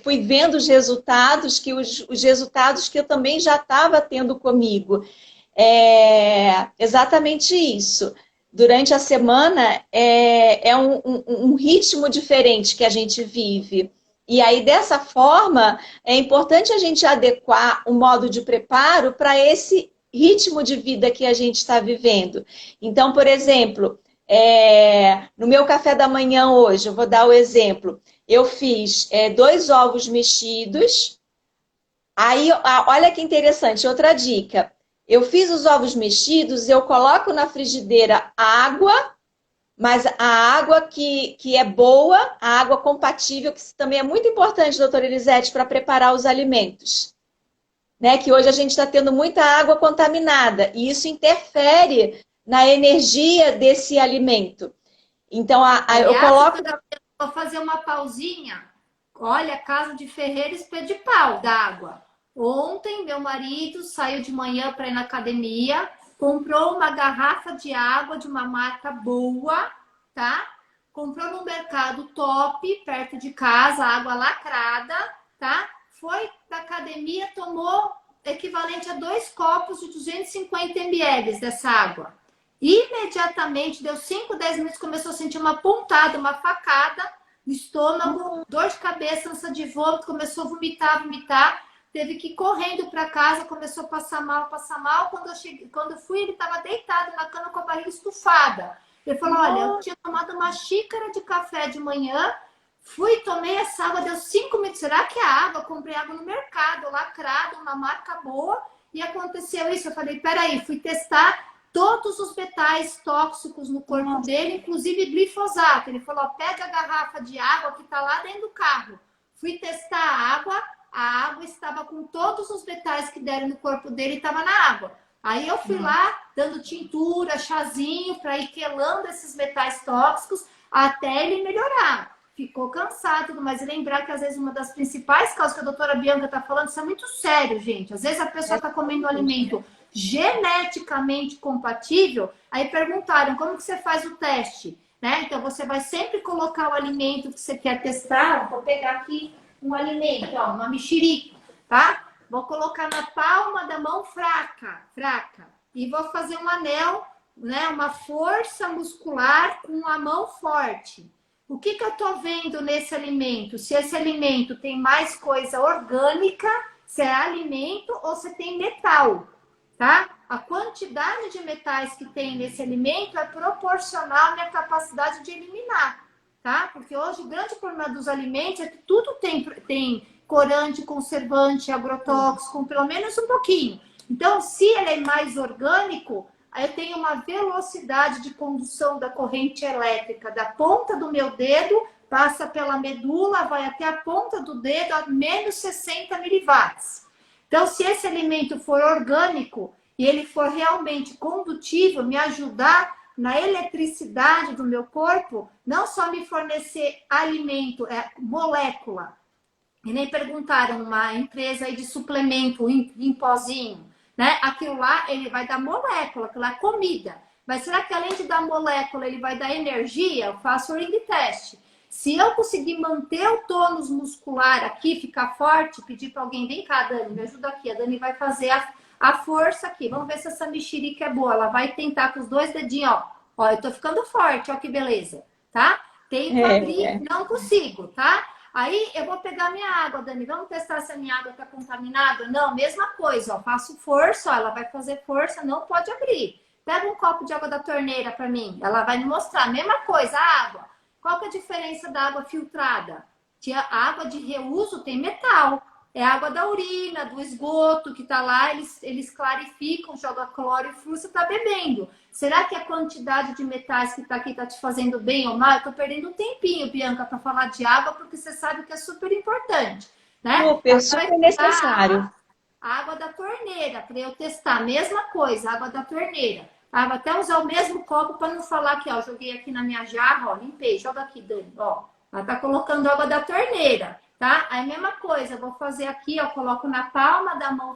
fui vendo os resultados, os resultados que eu também já estava tendo comigo. Exatamente isso. Durante a semana é um ritmo diferente que a gente vive. E aí, dessa forma, é importante a gente adequar o modo de preparo para esse ritmo de vida que a gente está vivendo. Então, por exemplo, no meu café da manhã hoje, eu vou dar o exemplo, eu fiz 2 ovos mexidos, aí, olha que interessante, outra dica, eu fiz os ovos mexidos, eu coloco na frigideira água, mas a água que é boa, a água compatível, que também é muito importante, doutora Elisete, para preparar os alimentos. Né, que hoje a gente está tendo muita água contaminada e isso interfere na energia desse alimento. Então, eu coloco... Vou fazer uma pausinha. Olha, casa de ferreiro, espelho de pau da água. Ontem, meu marido saiu de manhã para ir na academia, comprou uma garrafa de água de uma marca boa, tá? Comprou no mercado top, perto de casa, água lacrada, tá? Foi da academia, tomou equivalente a 2 copos de 250 ml dessa água. Imediatamente, deu 5, 10 minutos, começou a sentir uma pontada, uma facada no estômago, dor de cabeça, ânsia de vômito, começou a vomitar. Teve que ir correndo para casa, começou a passar mal. Quando eu fui, ele estava deitado na cama com a barriga estufada. Ele falou, olha, eu tinha tomado uma xícara de café de manhã, tomei essa água, deu 5 minutos. Será que é água? Eu comprei água no mercado, lacrada, uma marca boa, e aconteceu isso. Eu falei, peraí, fui testar todos os metais tóxicos no corpo dele, inclusive glifosato. Ele falou, pega a garrafa de água que está lá dentro do carro. Fui testar a água estava com todos os metais que deram no corpo dele, estava na água. Aí eu fui lá, dando tintura, chazinho, para ir quelando esses metais tóxicos, até ele melhorar. Ficou cansado, mas lembrar que às vezes uma das principais causas que a doutora Bianca está falando, isso é muito sério, gente. Às vezes a pessoa está comendo um alimento geneticamente compatível, aí perguntaram como que você faz o teste, né? Então você vai sempre colocar o alimento que você quer testar. Vou pegar aqui um alimento, ó, uma mexerica, tá? Vou colocar na palma da mão fraca, e vou fazer um anel, né? Uma força muscular com a mão forte. O que eu tô vendo nesse alimento? Se esse alimento tem mais coisa orgânica, se é alimento ou se tem metal. tá? A quantidade de metais que tem nesse alimento é proporcional à minha capacidade de eliminar, tá? Porque hoje o grande problema dos alimentos é que tudo tem corante, conservante, agrotóxico, pelo menos um pouquinho. Então, se ele é mais orgânico, eu tenho uma velocidade de condução da corrente elétrica da ponta do meu dedo, passa pela medula, vai até a ponta do dedo a menos 60 miliwatts. Então, se esse alimento for orgânico e ele for realmente condutível, me ajudar na eletricidade do meu corpo, não só me fornecer alimento, molécula. E nem perguntaram uma empresa aí de suplemento em pozinho, né? Aquilo lá, ele vai dar molécula, aquilo lá é comida. Mas será que além de dar molécula, ele vai dar energia? Eu faço o ring test. Se eu conseguir manter o tônus muscular aqui, ficar forte, pedir para alguém, vem cá, Dani, me ajuda aqui. A Dani vai fazer a força aqui. Vamos ver se essa mexerica é boa. Ela vai tentar com os 2 dedinhos, ó. Ó, eu tô ficando forte, ó que beleza, tá? Tento abrir, não consigo, tá? Aí eu vou pegar minha água, Dani. Vamos testar se a minha água tá contaminada? Não, mesma coisa, ó. Faço força, ó, ela vai fazer força, não pode abrir. Pega um copo de água da torneira para mim. Ela vai me mostrar. Mesma coisa, a água. Qual que é a diferença da água filtrada? A água de reuso tem metal. É a água da urina, do esgoto que tá lá, eles clarificam, jogam cloro e flu, você tá bebendo. Será que a quantidade de metais que tá aqui tá te fazendo bem ou mal? Eu tô perdendo um tempinho, Bianca, para falar de água, porque você sabe que é super importante, né? Super, super necessário. A água da torneira, para eu testar, mesma coisa, água da torneira. Vou até usar o mesmo copo para não falar que, ó, joguei aqui na minha jarra, ó, limpei, joga aqui, Dani, ó. Ela tá colocando água da torneira, tá? Aí, mesma coisa, eu vou fazer aqui, ó, coloco na palma da mão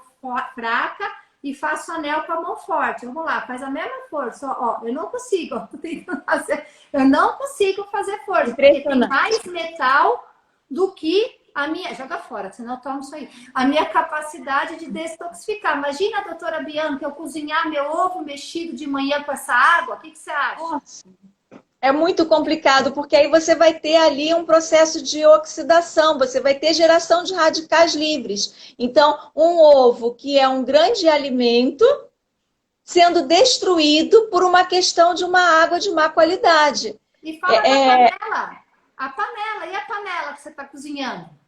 fraca e faço anel com a mão forte. Vamos lá, faz a mesma força, ó, eu não consigo, ó, tô tentando fazer, eu não consigo fazer força, porque tem mais metal do que a minha, joga fora, senão eu tomo isso aí. A minha capacidade de detoxificar. Imagina, doutora Bianca, eu cozinhar meu ovo mexido de manhã com essa água, o que você acha? Nossa. É muito complicado, porque aí você vai ter ali um processo de oxidação, você vai ter geração de radicais livres. Então, um ovo que é um grande alimento sendo destruído por uma questão de uma água de má qualidade. E fala da panela. A panela, e a panela que você está cozinhando?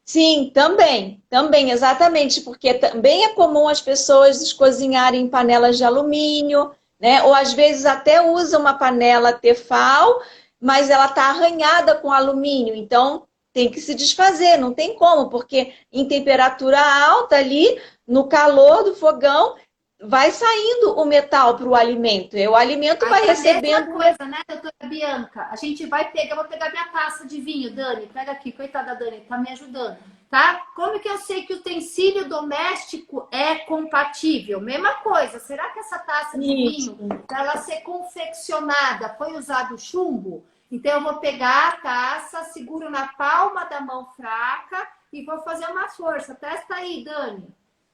Sim, também, exatamente, porque também é comum as pessoas cozinharem em panelas de alumínio, né? Ou às vezes até usam uma panela Tefal, mas ela está arranhada com alumínio, então tem que se desfazer, não tem como, porque em temperatura alta ali, no calor do fogão, vai saindo o metal para o alimento, e o alimento vai recebendo... coisa, né, doutora Bianca? A gente vai pegar, eu vou pegar minha taça de vinho, Dani, pega aqui, coitada da Dani, tá me ajudando, tá? Como que eu sei que o utensílio doméstico é compatível? Mesma coisa, será que essa taça de vinho, para ela ser confeccionada, foi usado chumbo? Então eu vou pegar a taça, seguro na palma da mão fraca e vou fazer uma força. Testa aí, Dani.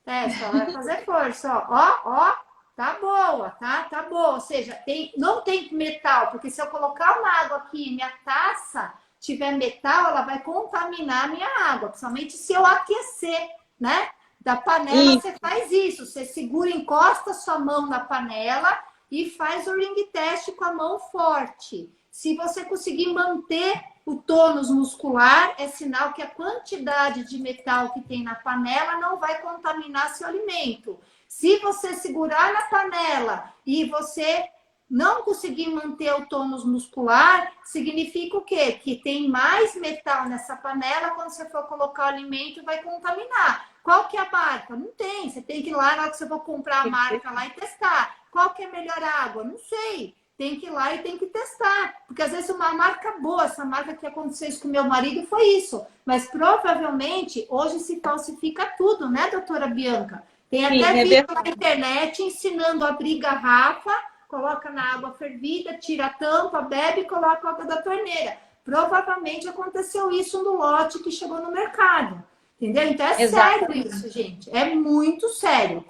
Testa, vai fazer força, ó, tá boa, tá? Tá boa. Ou seja, não tem metal, porque se eu colocar uma água aqui e minha taça tiver metal, ela vai contaminar a minha água, principalmente se eu aquecer, né? Da panela, você faz isso, você segura, encosta sua mão na panela e faz o ring test com a mão forte. Se você conseguir manter o tônus muscular, é sinal que a quantidade de metal que tem na panela não vai contaminar seu alimento. Se você segurar na panela e você não conseguir manter o tônus muscular, significa o quê? Que tem mais metal nessa panela, quando você for colocar o alimento, vai contaminar. Qual que é a marca? Não tem. Você tem que ir lá na hora que você for comprar a marca lá e testar. Qual que é a melhor água? Não sei. Tem que ir lá e tem que testar. Porque às vezes uma marca boa, essa marca que aconteceu isso com meu marido foi isso. Mas provavelmente hoje se falsifica tudo, né, doutora Bianca? Tem até vídeo na internet ensinando a abrir garrafa, coloca na água fervida, tira a tampa, bebe e coloca a água da torneira. Provavelmente aconteceu isso no lote que chegou no mercado. Entendeu? Então é sério isso, gente. É muito sério.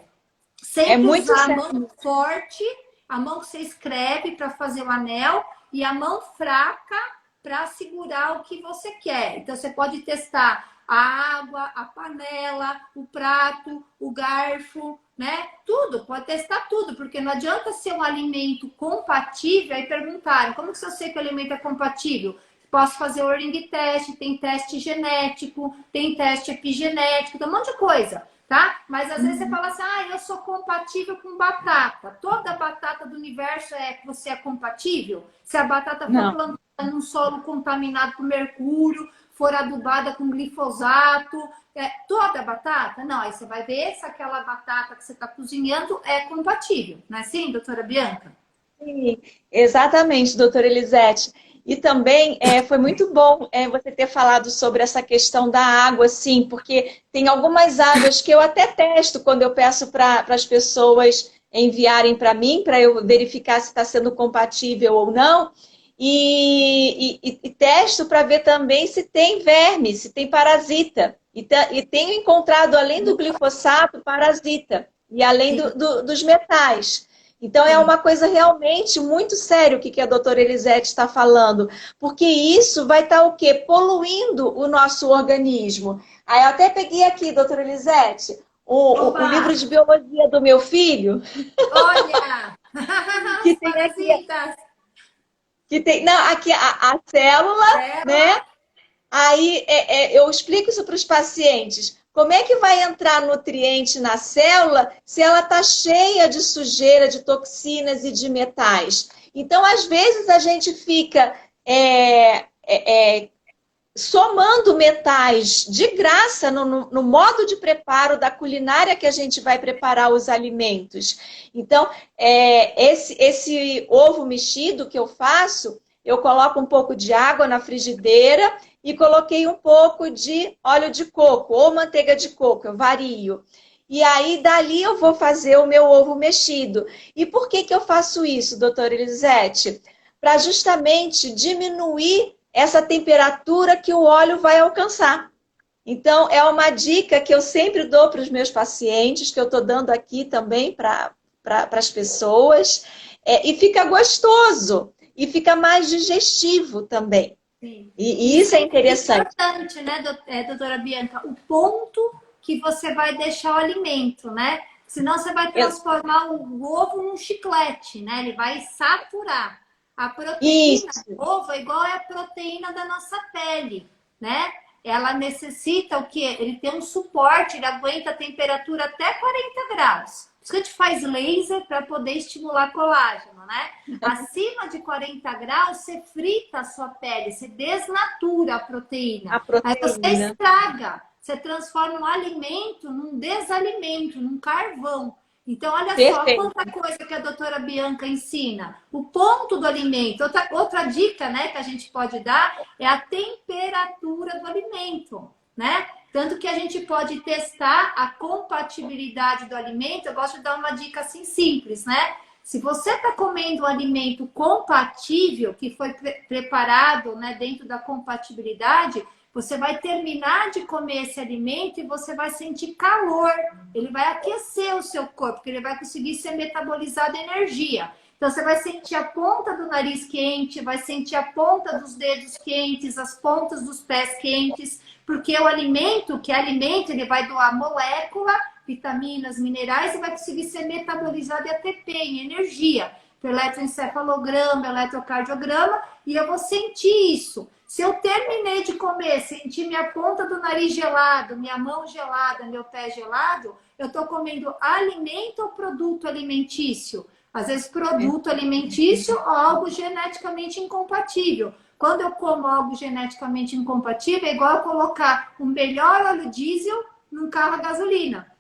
Sempre usar a mão forte, a mão que você escreve para fazer o anel e a mão fraca para segurar o que você quer. Então você pode testar a água, a panela, o prato, o garfo, né? Tudo, pode testar tudo, porque não adianta ser um alimento compatível. Aí perguntaram, como que eu sei que o alimento é compatível? Posso fazer o ring test, tem teste genético, tem teste epigenético, tem um monte de coisa, tá? Mas às vezes você fala assim, eu sou compatível com batata. Toda batata do universo você é compatível? Se a batata for Não. plantada num solo contaminado por mercúrio, for adubada com glifosato, toda batata? Não, aí você vai ver se aquela batata que você está cozinhando é compatível, não é assim, doutora Bianca? Sim, exatamente, doutora Elisete. E também foi muito bom você ter falado sobre essa questão da água, sim, porque tem algumas águas que eu até testo quando eu peço para as pessoas enviarem para mim, para eu verificar se está sendo compatível ou não, e testo para ver também se tem verme, se tem parasita. E tenho encontrado, além do glifosato, parasita, e além dos metais. Então, é Sim. uma coisa realmente muito séria o que a doutora Elisete está falando, porque isso vai estar o quê? Poluindo o nosso organismo. Aí eu até peguei aqui, doutora Elisete, o livro Opa! de biologia do meu filho, Olha! que Os tem aqui, parasitas! não, aqui a célula, Célula. né? Aí eu explico isso para os pacientes. Como é que vai entrar nutriente na célula se ela está cheia de sujeira, de toxinas e de metais? Então, às vezes, a gente fica somando metais de graça no modo de preparo da culinária que a gente vai preparar os alimentos. Então, esse ovo mexido que eu faço, eu coloco um pouco de água na frigideira e coloquei um pouco de óleo de coco ou manteiga de coco, eu vario. E aí, dali eu vou fazer o meu ovo mexido. E por que eu faço isso, doutora Elisete? Para justamente diminuir essa temperatura que o óleo vai alcançar. Então, é uma dica que eu sempre dou para os meus pacientes, que eu estou dando aqui também para as pessoas, e fica gostoso, e fica mais digestivo também. Sim. E E isso é sempre é interessante. importante, né, doutora Bianca, o ponto que você vai deixar o alimento, né? Senão você vai transformar o ovo num chiclete, né? Ele vai saturar. A proteína Isso, do ovo é igual a proteína da nossa pele, né? Ela necessita o quê? Ele tem um suporte, ele aguenta a temperatura até 40 graus. Por isso que a gente faz laser para poder estimular colágeno, né? Acima de 40 graus, você frita a sua pele, você desnatura a proteína. a Aí você proteína. estraga, você transforma um alimento num desalimento, num carvão. Então, olha só Perfeito. quanta coisa que a doutora Bianca ensina. O ponto do alimento. Outra dica, né, que a gente pode dar é a temperatura do alimento, né? Tanto que a gente pode testar a compatibilidade do alimento. Eu gosto de dar uma dica assim simples, né? Se você está comendo um alimento compatível, que foi preparado, né, dentro da compatibilidade, você vai terminar de comer esse alimento e você vai sentir calor. Ele vai aquecer o seu corpo, porque ele vai conseguir ser metabolizado energia. Então, você vai sentir a ponta do nariz quente, vai sentir a ponta dos dedos quentes, as pontas dos pés quentes, porque o alimento, que é alimento, ele vai doar molécula, vitaminas, minerais e vai conseguir ser metabolizado em ATP, em energia, por eletroencefalograma, eletrocardiograma, e eu vou sentir isso. Se eu terminei de comer, senti minha ponta do nariz gelado, minha mão gelada, meu pé gelado, eu estou comendo alimento ou produto alimentício? Às vezes, produto alimentício ou algo geneticamente incompatível. Quando eu como algo geneticamente incompatível, é igual eu colocar o melhor óleo diesel num carro a gasolina.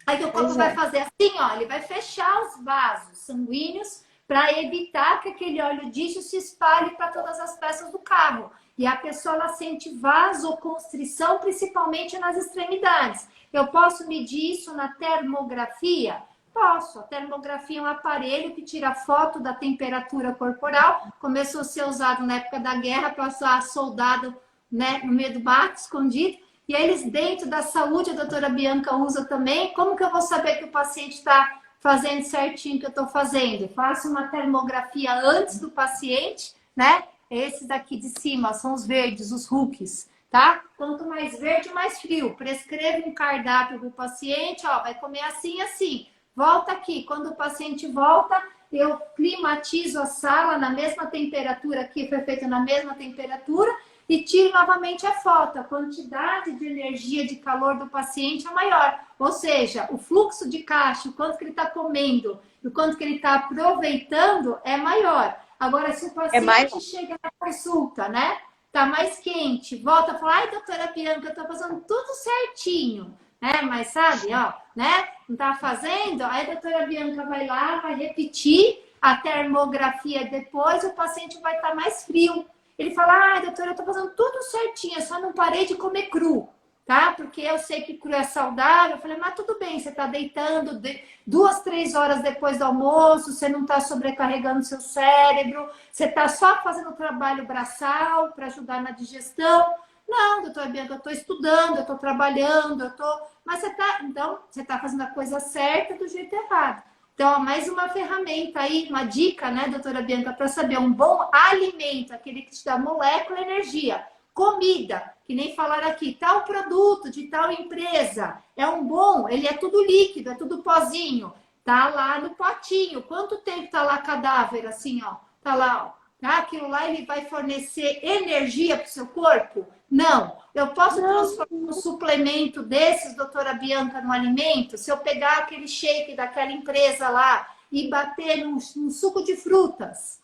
Aí o corpo vai fazer assim, ó, ele vai fechar os vasos sanguíneos para evitar que aquele óleo diesel se espalhe para todas as peças do carro. E a pessoa ela sente vasoconstrição, principalmente nas extremidades. Eu posso medir isso na termografia? Posso. A termografia é um aparelho que tira foto da temperatura corporal. Começou a ser usado na época da guerra para usar soldado, né, no meio do mato, escondido. E aí eles, dentro da saúde, a doutora Bianca usa também. Como que eu vou saber que o paciente está fazendo certinho o que eu estou fazendo? Eu faço uma termografia antes do paciente, né? Esses daqui de cima são os verdes, os hooks, tá? Quanto mais verde, mais frio. Prescrevo um cardápio para o paciente, ó, vai comer assim, assim. volta aqui. Quando o paciente volta, eu climatizo a sala na mesma temperatura aqui, foi feito na mesma temperatura, e tiro novamente a foto. A quantidade de energia, de calor do paciente é maior. Ou seja, o fluxo de caixa, o quanto que ele está comendo, o quanto que ele está aproveitando é maior. Agora, se o paciente chega na consulta, né? Tá mais quente, volta a falar, ai, doutora Bianca, eu tô fazendo tudo certinho, né? Mas sabe, ó, né? Não tá fazendo? Aí a doutora Bianca vai lá, vai repetir a termografia depois, o paciente vai estar mais frio. Ele fala, ai, doutora, eu tô fazendo tudo certinho, eu só não parei de comer cru, tá? Porque eu sei que cru é saudável. Eu falei, mas tudo bem, você tá deitando 2, 3 horas depois do almoço, você não tá sobrecarregando seu cérebro, você tá só fazendo trabalho braçal para ajudar na digestão. Não, doutora Bianca, eu tô estudando, eu tô trabalhando, eu tô... Mas então, você tá fazendo a coisa certa do jeito errado. Então, ó, mais uma ferramenta aí, uma dica, né, doutora Bianca, para saber um bom alimento, aquele que te dá molécula e energia. Comida, que nem falaram aqui, tal produto de tal empresa, é um bom, ele é tudo líquido, é tudo pozinho, tá lá no potinho. Quanto tempo tá lá cadáver, assim, ó, tá lá, ó. Tá? Aquilo lá, ele vai fornecer energia para o seu corpo? Não. Eu posso transformar um suplemento desses, doutora Bianca, no alimento? Se eu pegar aquele shake daquela empresa lá e bater num suco de frutas,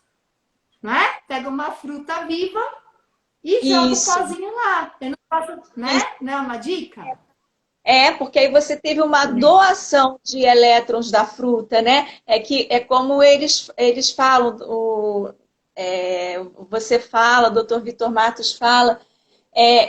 né? Pega uma fruta viva e joga o pozinho lá. Eu não faço, né? Não é uma dica? Porque aí você teve uma doação de elétrons da fruta, né? É como eles falam, você fala, o Dr. Vitor Matos fala,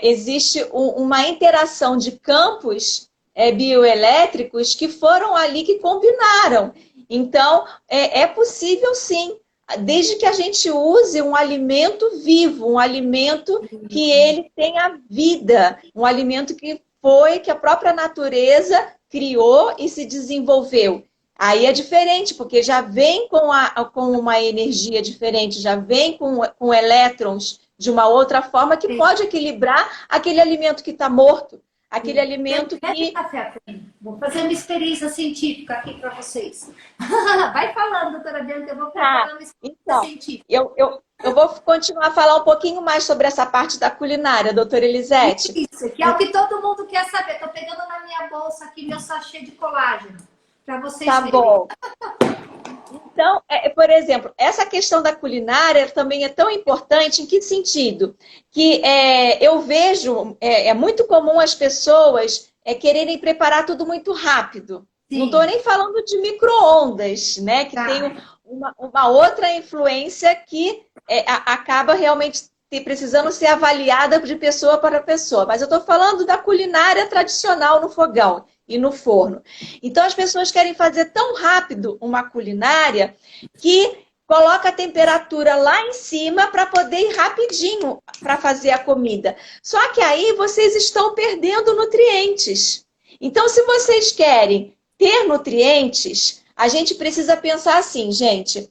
existe uma interação de campos bioelétricos que foram ali que combinaram. Então, é possível sim, desde que a gente use um alimento vivo, um alimento que ele tenha vida, um alimento que a própria natureza criou e se desenvolveu. Aí é diferente, porque já vem com uma energia diferente, já vem com elétrons de uma outra forma que pode equilibrar aquele alimento que está morto, aquele alimento que... Vou fazer uma experiência científica aqui para vocês. Vai falando, doutora Bianca, eu vou preparar uma experiência científica. Eu vou continuar a falar um pouquinho mais sobre essa parte da culinária, doutora Elisete. Isso, que é o que todo mundo quer saber. Estou pegando na minha bolsa aqui meu sachê de colágeno. Para vocês verem. Tá bom. Então, por exemplo, essa questão da culinária também é tão importante. Em que sentido? Que eu vejo, é muito comum as pessoas quererem preparar tudo muito rápido. Sim. Não estou nem falando de micro-ondas, né? Que tem uma outra influência que acaba realmente precisando ser avaliada de pessoa para pessoa. Mas eu estou falando da culinária tradicional no fogão e no forno. Então, as pessoas querem fazer tão rápido uma culinária que coloca a temperatura lá em cima para poder ir rapidinho para fazer a comida. Só que aí vocês estão perdendo nutrientes. Então, se vocês querem ter nutrientes, a gente precisa pensar assim, gente...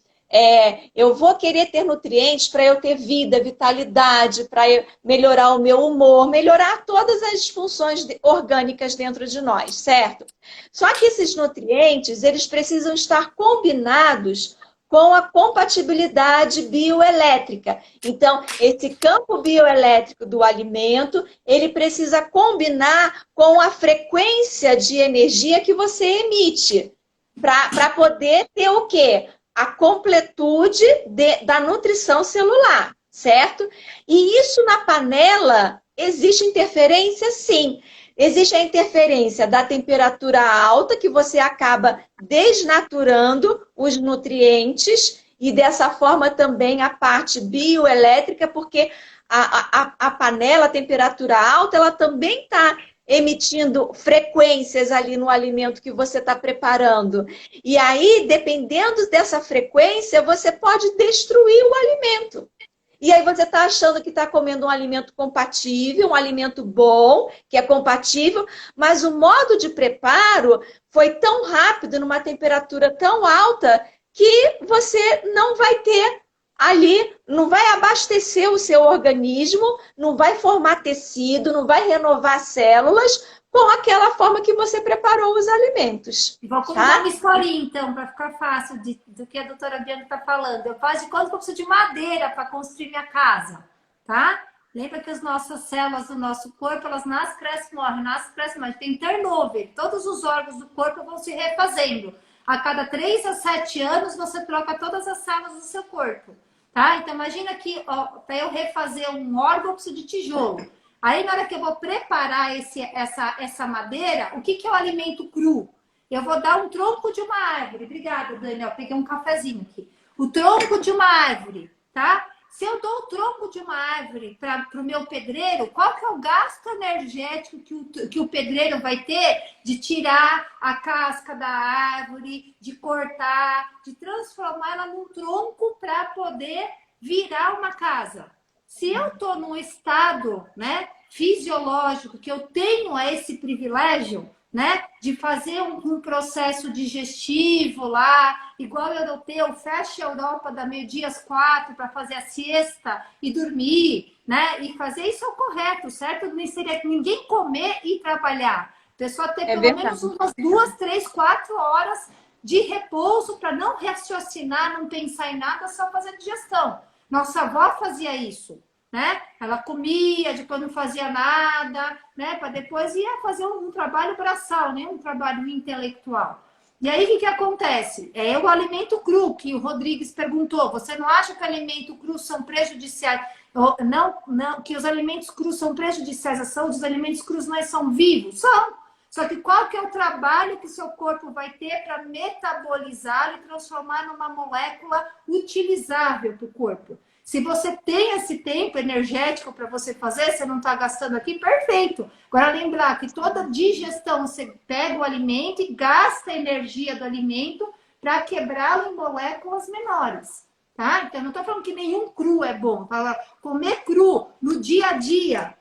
eu vou querer ter nutrientes para eu ter vida, vitalidade, para melhorar o meu humor, melhorar todas as funções orgânicas dentro de nós, certo? Só que esses nutrientes, eles precisam estar combinados com a compatibilidade bioelétrica. Então, esse campo bioelétrico do alimento, ele precisa combinar com a frequência de energia que você emite, para poder ter o quê? A completude da nutrição celular, certo? E isso na panela, existe interferência, sim. Existe a interferência da temperatura alta, que você acaba desnaturando os nutrientes, e dessa forma também a parte bioelétrica, porque a panela, a temperatura alta, ela também está emitindo frequências ali no alimento que você está preparando. E aí, dependendo dessa frequência, você pode destruir o alimento. E aí você está achando que está comendo um alimento compatível, um alimento bom, que é compatível, mas o modo de preparo foi tão rápido, numa temperatura tão alta, que você não vai ter ali, não vai abastecer o seu organismo, não vai formar tecido, não vai renovar células com aquela forma que você preparou os alimentos. Vou contar uma historinha, então, para ficar fácil do que a doutora Bianca está falando. Eu faço de conta que eu preciso de madeira para construir minha casa, tá? Lembra que as nossas células do nosso corpo, elas nascem, crescem, morrem, nascem, crescem, morrem. Tem turnover. Todos os órgãos do corpo vão se refazendo. A cada 3 a 7 anos, você troca todas as células do seu corpo, tá? Então, imagina que para eu refazer um órgão, eu preciso de tijolo. Aí, na hora que eu vou preparar essa madeira, o que é o alimento cru? Eu vou dar um tronco de uma árvore. Obrigada, Daniel. Peguei um cafezinho aqui. O tronco de uma árvore, tá? Se eu dou o tronco de uma árvore para o meu pedreiro, qual que é o gasto energético que o pedreiro vai ter de tirar a casca da árvore, de cortar, de transformar ela num tronco para poder virar uma casa? Se eu estou num estado, né, fisiológico, que eu tenho esse privilégio, né, de fazer um processo digestivo lá, igual o europeu, fecha a Europa da meio-dia às 4 para fazer a siesta e dormir, né, e fazer isso é o correto, certo? Não seria ninguém comer e trabalhar. A pessoa ter pelo menos umas 2, 3, 4 horas de repouso para não raciocinar, não pensar em nada, só fazer digestão. Nossa avó fazia isso, né? Ela comia, depois não fazia nada, né? Para depois ia fazer um trabalho braçal, né? Um trabalho intelectual. E aí, o que acontece? É o alimento cru, que o Rodrigues perguntou. Você não acha que alimentos crus são prejudiciais? Não, que os alimentos crus são prejudiciais à saúde, os alimentos crus não são vivos? São. Só que qual que é o trabalho que seu corpo vai ter para metabolizá-lo e transformar numa molécula utilizável para o corpo? Se você tem esse tempo energético para você fazer, você não está gastando aqui, perfeito. Agora, lembrar que toda digestão, você pega o alimento e gasta a energia do alimento para quebrá-lo em moléculas menores, tá? Então, não estou falando que nenhum cru é bom. Fala, comer cru no dia a dia,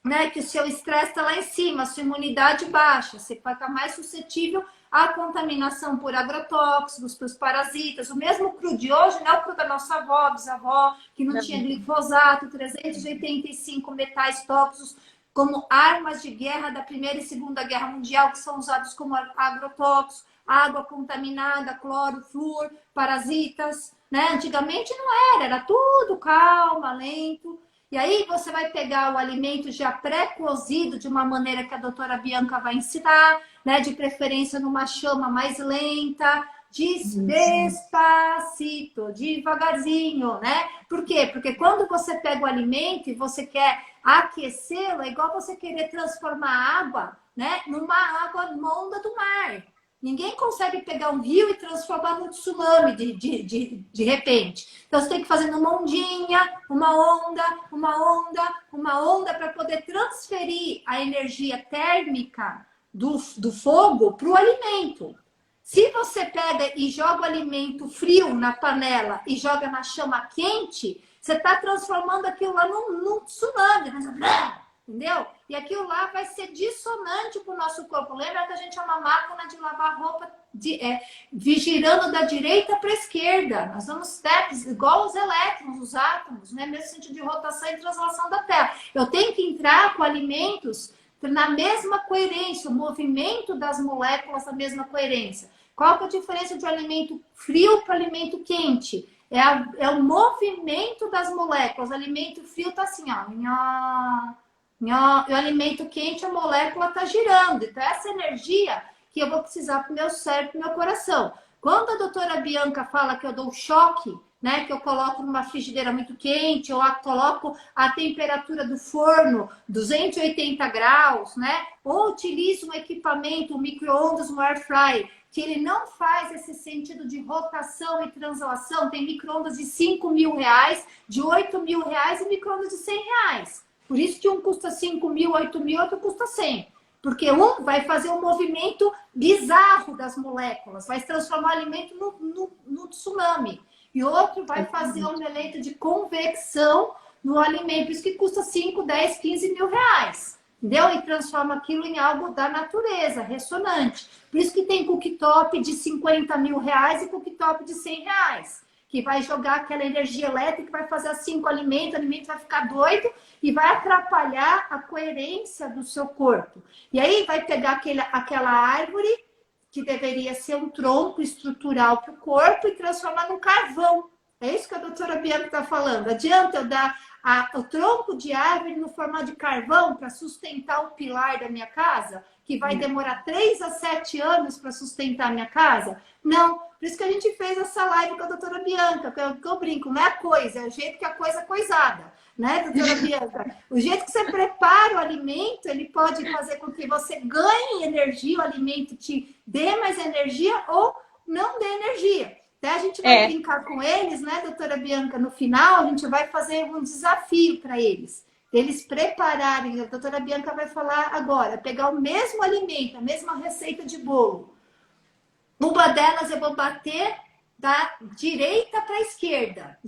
né? Que o seu estresse está lá em cima, a sua imunidade baixa, você vai estar mais suscetível à contaminação por agrotóxicos, por parasitas. O mesmo cru de hoje não é o cru da nossa avó, bisavó, que não tinha glifosato, 385 metais tóxicos, como armas de guerra da Primeira e Segunda Guerra Mundial, que são usados como agrotóxicos, água contaminada, cloro, flúor, parasitas, né? Antigamente não era tudo calma, lento. E aí você vai pegar o alimento já pré-cozido de uma maneira que a doutora Bianca vai ensinar, né? De preferência numa chama mais lenta, despacito, devagarzinho, né? Por quê? Porque quando você pega o alimento e você quer aquecê-lo, é igual você querer transformar água, né? Numa água, numa onda do mar. Ninguém consegue pegar um rio e transformar num tsunami de repente. Então, você tem que fazer uma ondinha, uma onda para poder transferir a energia térmica do fogo para o alimento. Se você pega e joga o alimento frio na panela e joga na chama quente, você está transformando aquilo lá num tsunami. Entendeu? E aquilo lá vai ser dissonante para o nosso corpo. Lembra que a gente é uma máquina de lavar roupa girando da direita para a esquerda. Nós vamos steps igual os elétrons, os átomos, né? Mesmo sentido de rotação e translação da Terra. Eu tenho que entrar com alimentos na mesma coerência, o movimento das moléculas na mesma coerência. Qual que é a diferença de um alimento frio para o alimento quente? É o movimento das moléculas. O alimento frio está assim, ó. E o alimento quente, a molécula está girando. Então, essa energia que eu vou precisar para o meu cérebro, para o meu coração. Quando a doutora Bianca fala que eu dou choque, né, que eu coloco numa frigideira muito quente, ou coloco a temperatura do forno 280 graus, né, ou utilizo um equipamento, um micro-ondas, um air fryer, que ele não faz esse sentido de rotação e translação. Tem micro-ondas de R$5.000, de R$8.000 e micro-ondas de R$100. Por isso que um custa 5.000, 8.000, outro custa 100. Porque um vai fazer um movimento bizarro das moléculas, vai transformar o alimento no tsunami. E outro vai fazer um eleito de convecção no alimento, isso que custa 5, 10, 15 mil reais. Entendeu? E transforma aquilo em algo da natureza, ressonante. Por isso que tem cooktop de 50 mil reais e cooktop de 100 reais. Que vai jogar aquela energia elétrica, que vai fazer assim com o alimento vai ficar doido e vai atrapalhar a coerência do seu corpo. E aí vai pegar aquela árvore que deveria ser um tronco estrutural para o corpo e transformar num carvão. É isso que a doutora Bianca está falando. Adianta eu dar o tronco de árvore no formato de carvão para sustentar o pilar da minha casa, que vai demorar 3 a 7 anos para sustentar a minha casa? Não. Por isso que a gente fez essa live com a doutora Bianca, que eu brinco, não é a coisa, é o jeito que a coisa é coisada. Né, doutora Bianca? O jeito que você prepara o alimento, ele pode fazer com que você ganhe energia, o alimento te dê mais energia ou não dê energia. Até a gente vai brincar com eles, né, doutora Bianca? No final, a gente vai fazer um desafio para eles. Eles prepararem, a doutora Bianca vai falar agora, pegar o mesmo alimento, a mesma receita de bolo. Uma delas eu vou bater da direita para a esquerda,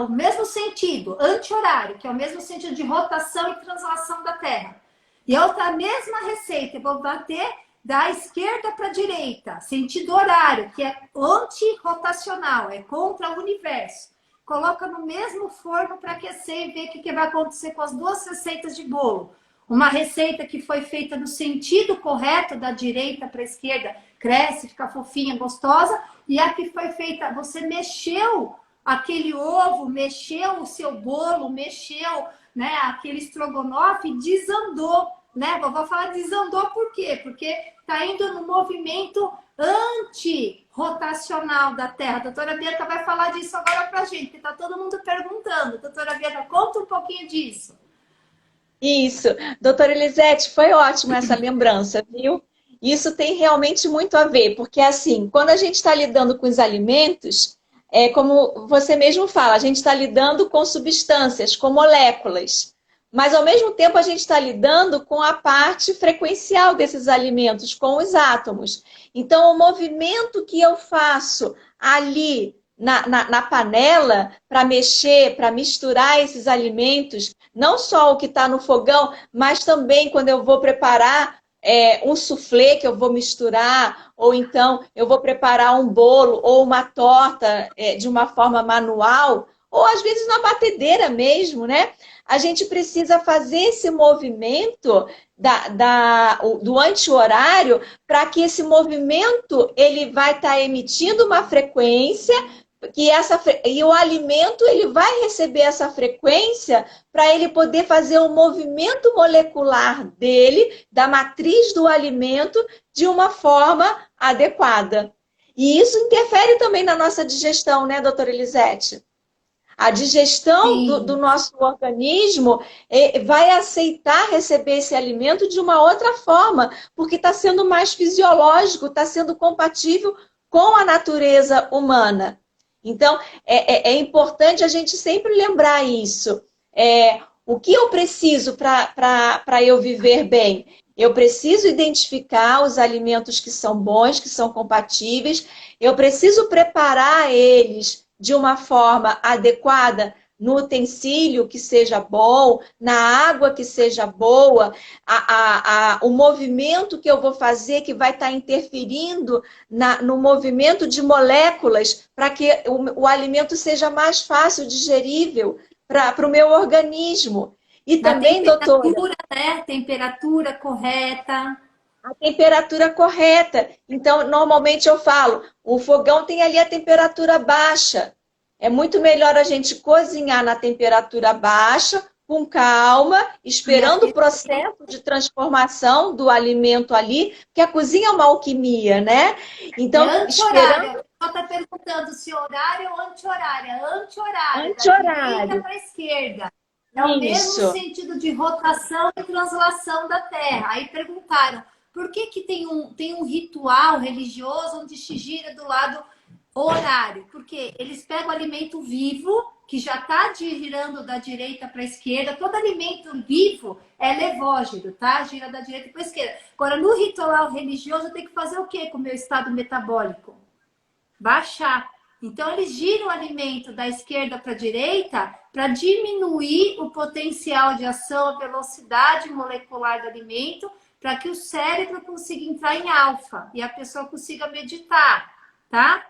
o mesmo sentido, anti-horário, que é o mesmo sentido de rotação e translação da Terra. E a outra mesma receita, eu vou bater da esquerda para a direita, sentido horário, que é anti-rotacional, é contra o universo. Coloca no mesmo forno para aquecer e ver o que vai acontecer com as duas receitas de bolo. Uma receita que foi feita no sentido correto, da direita para a esquerda, cresce, fica fofinha, gostosa. E a que foi feita, você mexeu aquele ovo, mexeu o seu bolo, mexeu, né, aquele estrogonofe, desandou, né? Vovó fala desandou por quê? Porque tá indo no movimento anti-rotacional da Terra. A doutora Bianca vai falar disso agora pra gente, porque tá todo mundo perguntando. Doutora Bianca, conta um pouquinho disso. Isso. Doutora Elisete, foi ótimo essa lembrança, viu? Isso tem realmente muito a ver, porque assim, quando a gente está lidando com os alimentos, como você mesmo fala, a gente está lidando com substâncias, com moléculas. Mas, ao mesmo tempo, a gente está lidando com a parte frequencial desses alimentos, com os átomos. Então, o movimento que eu faço ali na panela para mexer, para misturar esses alimentos, não só o que está no fogão, mas também quando eu vou preparar um soufflé que eu vou misturar, ou então eu vou preparar um bolo ou uma torta de uma forma manual, ou às vezes na batedeira mesmo, né? A gente precisa fazer esse movimento do anti-horário para que esse movimento ele vai estar emitindo uma frequência e o alimento ele vai receber essa frequência para ele poder fazer o movimento molecular dele, da matriz do alimento, de uma forma adequada. E isso interfere também na nossa digestão, né, doutora Elisete? A digestão do nosso organismo vai aceitar receber esse alimento de uma outra forma, porque está sendo mais fisiológico, está sendo compatível com a natureza humana. Então, é importante a gente sempre lembrar isso. O que eu preciso para eu viver bem? Eu preciso identificar os alimentos que são bons, que são compatíveis. Eu preciso preparar eles de uma forma adequada, no utensílio que seja bom, na água que seja boa, o movimento que eu vou fazer que vai estar interferindo no movimento de moléculas para que o alimento seja mais fácil digerível para o meu organismo. E também, doutora... Né? Temperatura correta. A temperatura correta. Então, normalmente eu falo, o fogão tem ali a temperatura baixa. É muito melhor a gente cozinhar na temperatura baixa, com calma, esperando o processo de transformação do alimento ali, porque a cozinha é uma alquimia, né? Então, esperando... Ela está perguntando se horário ou anti-horário. Anti-horário. Anti-horário. Da direita para a esquerda. É o mesmo sentido de rotação e translação da Terra. Aí perguntaram, por que tem um ritual religioso onde se gira do lado horário? Porque eles pegam o alimento vivo, que já está girando da direita para a esquerda. Todo alimento vivo é levógeno, tá? Gira da direita para a esquerda. Agora, no ritual religioso, eu tenho que fazer o quê com o meu estado metabólico? Baixar. Então, eles giram o alimento da esquerda para a direita para diminuir o potencial de ação, a velocidade molecular do alimento, para que o cérebro consiga entrar em alfa e a pessoa consiga meditar, tá?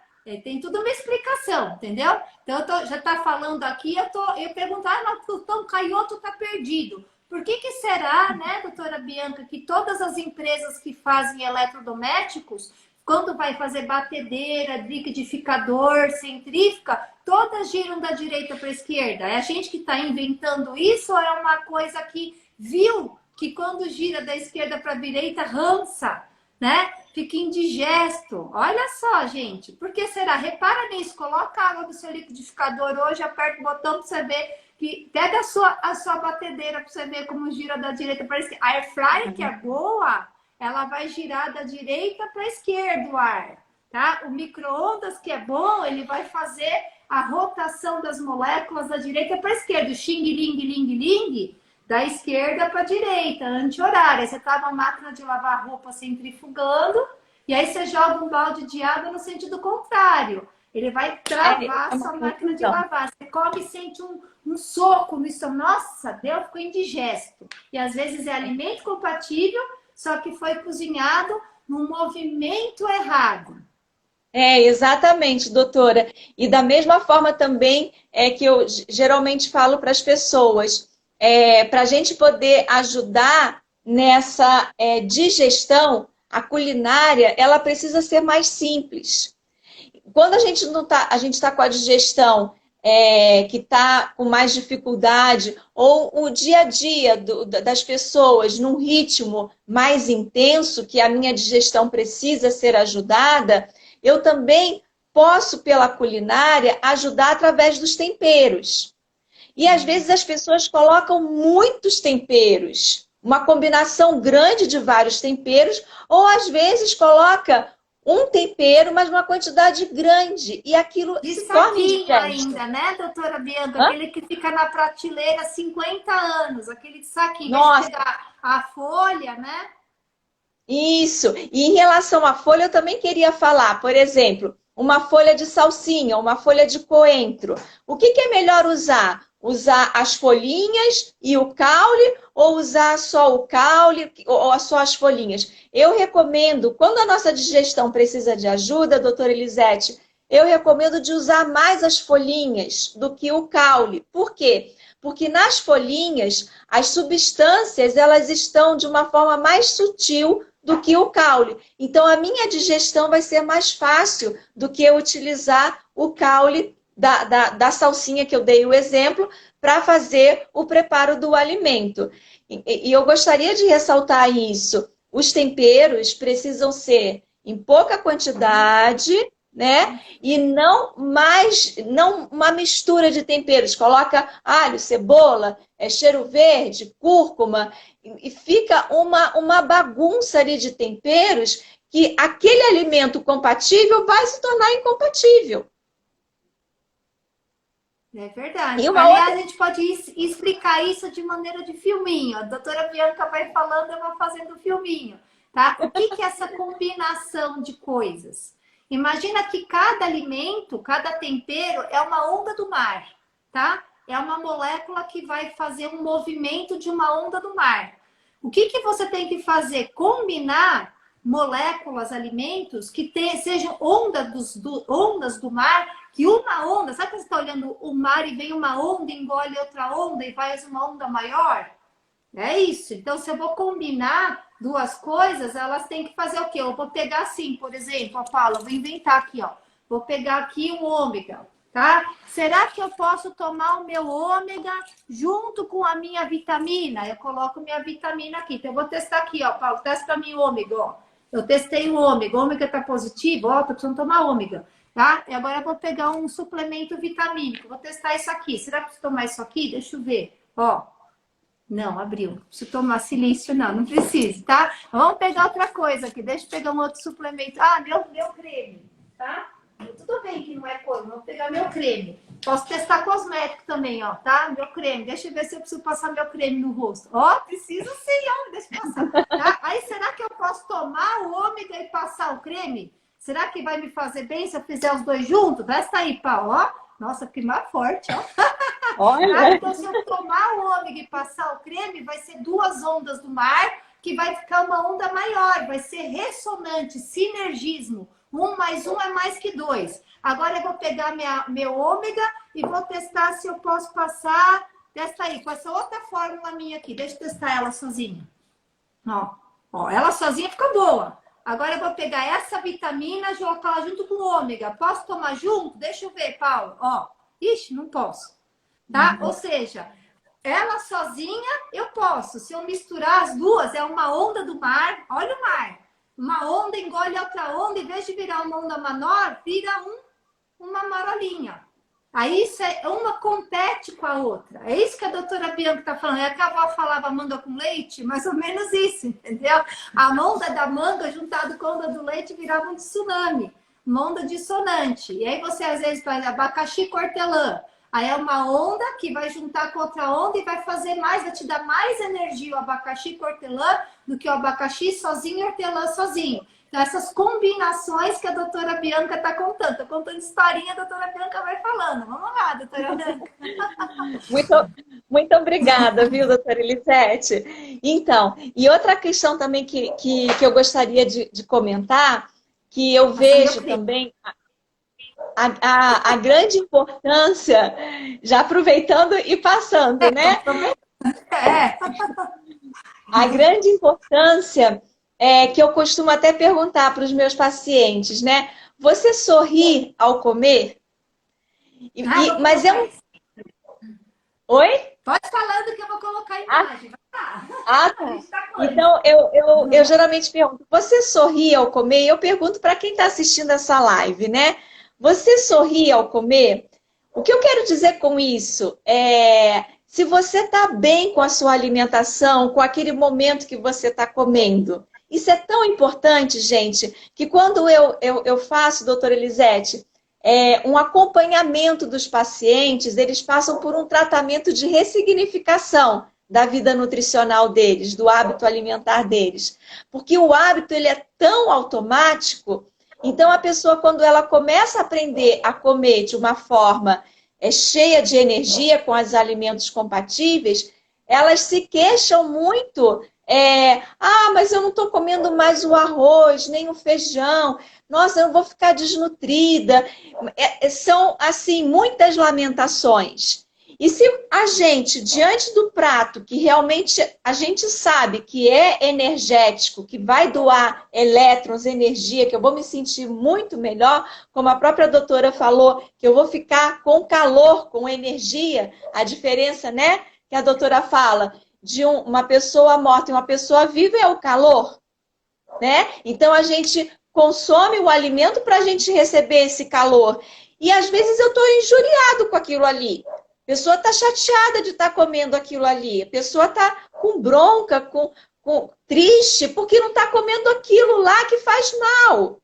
Tem tudo uma explicação, entendeu? Então, já está falando aqui, eu pergunto, mas o Tom Caioto está perdido. Por que será, né, doutora Bianca, que todas as empresas que fazem eletrodomésticos, quando vai fazer batedeira, liquidificador, centrífuga, todas giram da direita para a esquerda? É a gente que está inventando isso ou é uma coisa que viu que quando gira da esquerda para a direita, rança, né? Fica indigesto. Olha só, gente. Por que será? Repara nisso. Coloca água no seu liquidificador hoje, aperta o botão para você ver. Pega a sua batedeira para você ver como gira da direita para a esquerda. A air fryer, que é boa, ela vai girar da direita para a esquerda o ar. Tá? O micro-ondas, que é bom, ele vai fazer a rotação das moléculas da direita para a esquerda. O xing-ling-ling-ling, da esquerda para a direita, anti-horária. Você está na máquina de lavar roupa centrifugando, e aí você joga um balde de água no sentido contrário. Ele vai travar a sua máquina de lavar. Você come e sente um soco no estômago. Nossa, Deus, ficou indigesto. E às vezes é alimento compatível, só que foi cozinhado num movimento errado. Exatamente, doutora. E da mesma forma também que eu geralmente falo para as pessoas, para a gente poder ajudar nessa digestão, a culinária, ela precisa ser mais simples. Quando a gente está com a digestão que está com mais dificuldade, ou o dia a dia das pessoas num ritmo mais intenso, que a minha digestão precisa ser ajudada, eu também posso, pela culinária, ajudar através dos temperos. E às vezes as pessoas colocam muitos temperos, uma combinação grande de vários temperos, ou às vezes coloca um tempero, mas uma quantidade grande. E aquilo se torna indigesto. Ainda, né, doutora Bianca? Aquele que fica na prateleira há 50 anos, aquele saquinho. Nossa. De pegar a folha, né? Isso. E em relação à folha, eu também queria falar, por exemplo, uma folha de salsinha, uma folha de coentro. O que é melhor usar? Usar as folhinhas e o caule ou usar só o caule ou só as folhinhas? Eu recomendo, quando a nossa digestão precisa de ajuda, doutora Elisete, eu recomendo de usar mais as folhinhas do que o caule. Por quê? Porque nas folhinhas, as substâncias elas estão de uma forma mais sutil do que o caule. Então, a minha digestão vai ser mais fácil do que eu utilizar o caule da salsinha que eu dei o exemplo, para fazer o preparo do alimento. E eu gostaria de ressaltar isso. Os temperos precisam ser em pouca quantidade, né? E não uma mistura de temperos. Coloca alho, cebola, cheiro verde, cúrcuma, e fica uma bagunça ali de temperos que aquele alimento compatível vai se tornar incompatível. É verdade. Aliás, a gente pode explicar isso de maneira de filminho. A doutora Bianca vai falando, eu vou fazendo o filminho. Tá? O que é essa combinação de coisas? Imagina que cada alimento, cada tempero é uma onda do mar, tá? É uma molécula que vai fazer um movimento de uma onda do mar. O que você tem que fazer? Combinar moléculas, alimentos que sejam ondas do mar, que uma onda, sabe quando você está olhando o mar e vem uma onda, engole outra onda e faz uma onda maior? É isso. Então, se eu vou combinar duas coisas, elas têm que fazer o quê? Eu vou pegar assim, por exemplo, a Paula, vou inventar aqui, ó. Vou pegar aqui um ômega, tá? Será que eu posso tomar o meu ômega junto com a minha vitamina? Eu coloco minha vitamina aqui. Então, eu vou testar aqui, ó, Paulo, testa para mim o ômega, ó. Eu testei o ômega. O ômega tá positivo, ó, tô precisando tomar ômega, tá? E agora eu vou pegar um suplemento vitamínico. Vou testar isso aqui. Será que eu preciso tomar isso aqui? Deixa eu ver, ó. Não, abriu. Preciso tomar silício? Não precisa, tá? Vamos pegar outra coisa aqui. Deixa eu pegar um outro suplemento. Ah, meu creme, tá? Tudo bem que não é coisa. Vamos pegar meu creme. Posso testar cosmético também, ó, tá? Meu creme. Deixa eu ver se eu preciso passar meu creme no rosto. Ó, preciso sim, ó. Deixa eu passar, tá? Aí, será que eu posso tomar o ômega e passar o creme? Será que vai me fazer bem se eu fizer os dois juntos? Testa aí, Paulo, ó. Nossa, que mais forte, ó. Olha. Então, se eu tomar o ômega e passar o creme, vai ser duas ondas do mar, que vai ficar uma onda maior, vai ser ressonante, sinergismo. 1 mais 1 é mais que 2. Agora eu vou pegar meu ômega e vou testar se eu posso passar dessa aí, com essa outra fórmula minha aqui. Deixa eu testar ela sozinha. Ó, ela sozinha ficou boa. Agora eu vou pegar essa vitamina e colocar ela junto com o ômega. Posso tomar junto? Deixa eu ver, Paulo. Ó, ixi, não posso. Tá? Ou seja, ela sozinha eu posso. Se eu misturar as duas, é uma onda do mar. Olha o mar. Uma onda engole outra onda. Em vez de virar uma onda menor, vira uma marolinha. Aí uma compete com a outra. É isso que a doutora Bianca está falando. É que a avó falava manga com leite, mais ou menos isso, entendeu? A onda da manga juntado com a onda do leite virava um tsunami, uma onda dissonante. E aí você às vezes faz abacaxi com hortelã. Aí é uma onda que vai juntar com outra onda e vai fazer mais, vai te dar mais energia o abacaxi com hortelã do que o abacaxi sozinho e hortelã sozinho. Então, essas combinações que a doutora Bianca está contando. Estou contando historinha, a doutora Bianca vai falando. Vamos lá, doutora Bianca. Muito obrigada, viu, doutora Elisete? Então, e outra questão também que eu gostaria de comentar, que eu vejo também a grande importância, já aproveitando e passando, né? A grande importância que eu costumo até perguntar para os meus pacientes, né? Você sorri ao comer? Mas é um... Oi? Pode falando que eu vou colocar a imagem. Tá. Então, eu geralmente pergunto, você sorri ao comer? E eu pergunto para quem está assistindo essa live, né? Você sorri ao comer? O que eu quero dizer com isso é... Se você está bem com a sua alimentação, com aquele momento que você está comendo. Isso é tão importante, gente, que quando eu faço, doutora Elisete, um acompanhamento dos pacientes, eles passam por um tratamento de ressignificação da vida nutricional deles, do hábito alimentar deles. Porque o hábito ele é tão automático, então a pessoa, quando ela começa a aprender a comer de uma forma cheia de energia, com os alimentos compatíveis, elas se queixam muito. Mas eu não estou comendo mais o arroz, nem o feijão. Nossa, eu vou ficar desnutrida. São, assim, muitas lamentações. E se a gente, diante do prato, que realmente a gente sabe que é energético, que vai doar elétrons, energia, que eu vou me sentir muito melhor, como a própria doutora falou, que eu vou ficar com calor, com energia, a diferença, né, que a doutora fala, de uma pessoa morta e uma pessoa viva é o calor, né? Então a gente consome o alimento para a gente receber esse calor. E às vezes eu estou injuriado com aquilo ali. A pessoa está chateada de estar comendo aquilo ali. A pessoa está com bronca, triste, porque não está comendo aquilo lá que faz mal.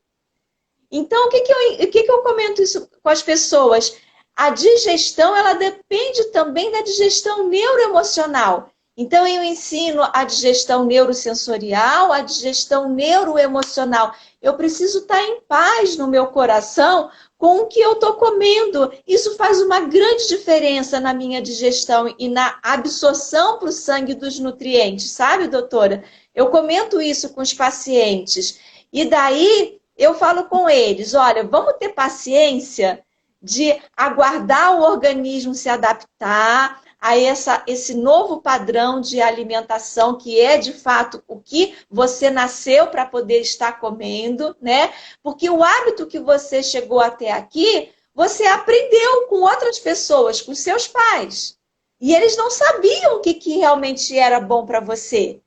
Então, o que eu comento isso com as pessoas? A digestão, ela depende também da digestão neuroemocional. Então, eu ensino a digestão neurosensorial, a digestão neuroemocional. Eu preciso estar em paz no meu coração com o que eu estou comendo. Isso faz uma grande diferença na minha digestão e na absorção para o sangue dos nutrientes, sabe, doutora? Eu comento isso com os pacientes. E daí, eu falo com eles, olha, vamos ter paciência de aguardar o organismo se adaptar a esse novo padrão de alimentação, que é, de fato, o que você nasceu para poder estar comendo, né? Porque o hábito que você chegou até aqui, você aprendeu com outras pessoas, com seus pais. E eles não sabiam o que realmente era bom para você.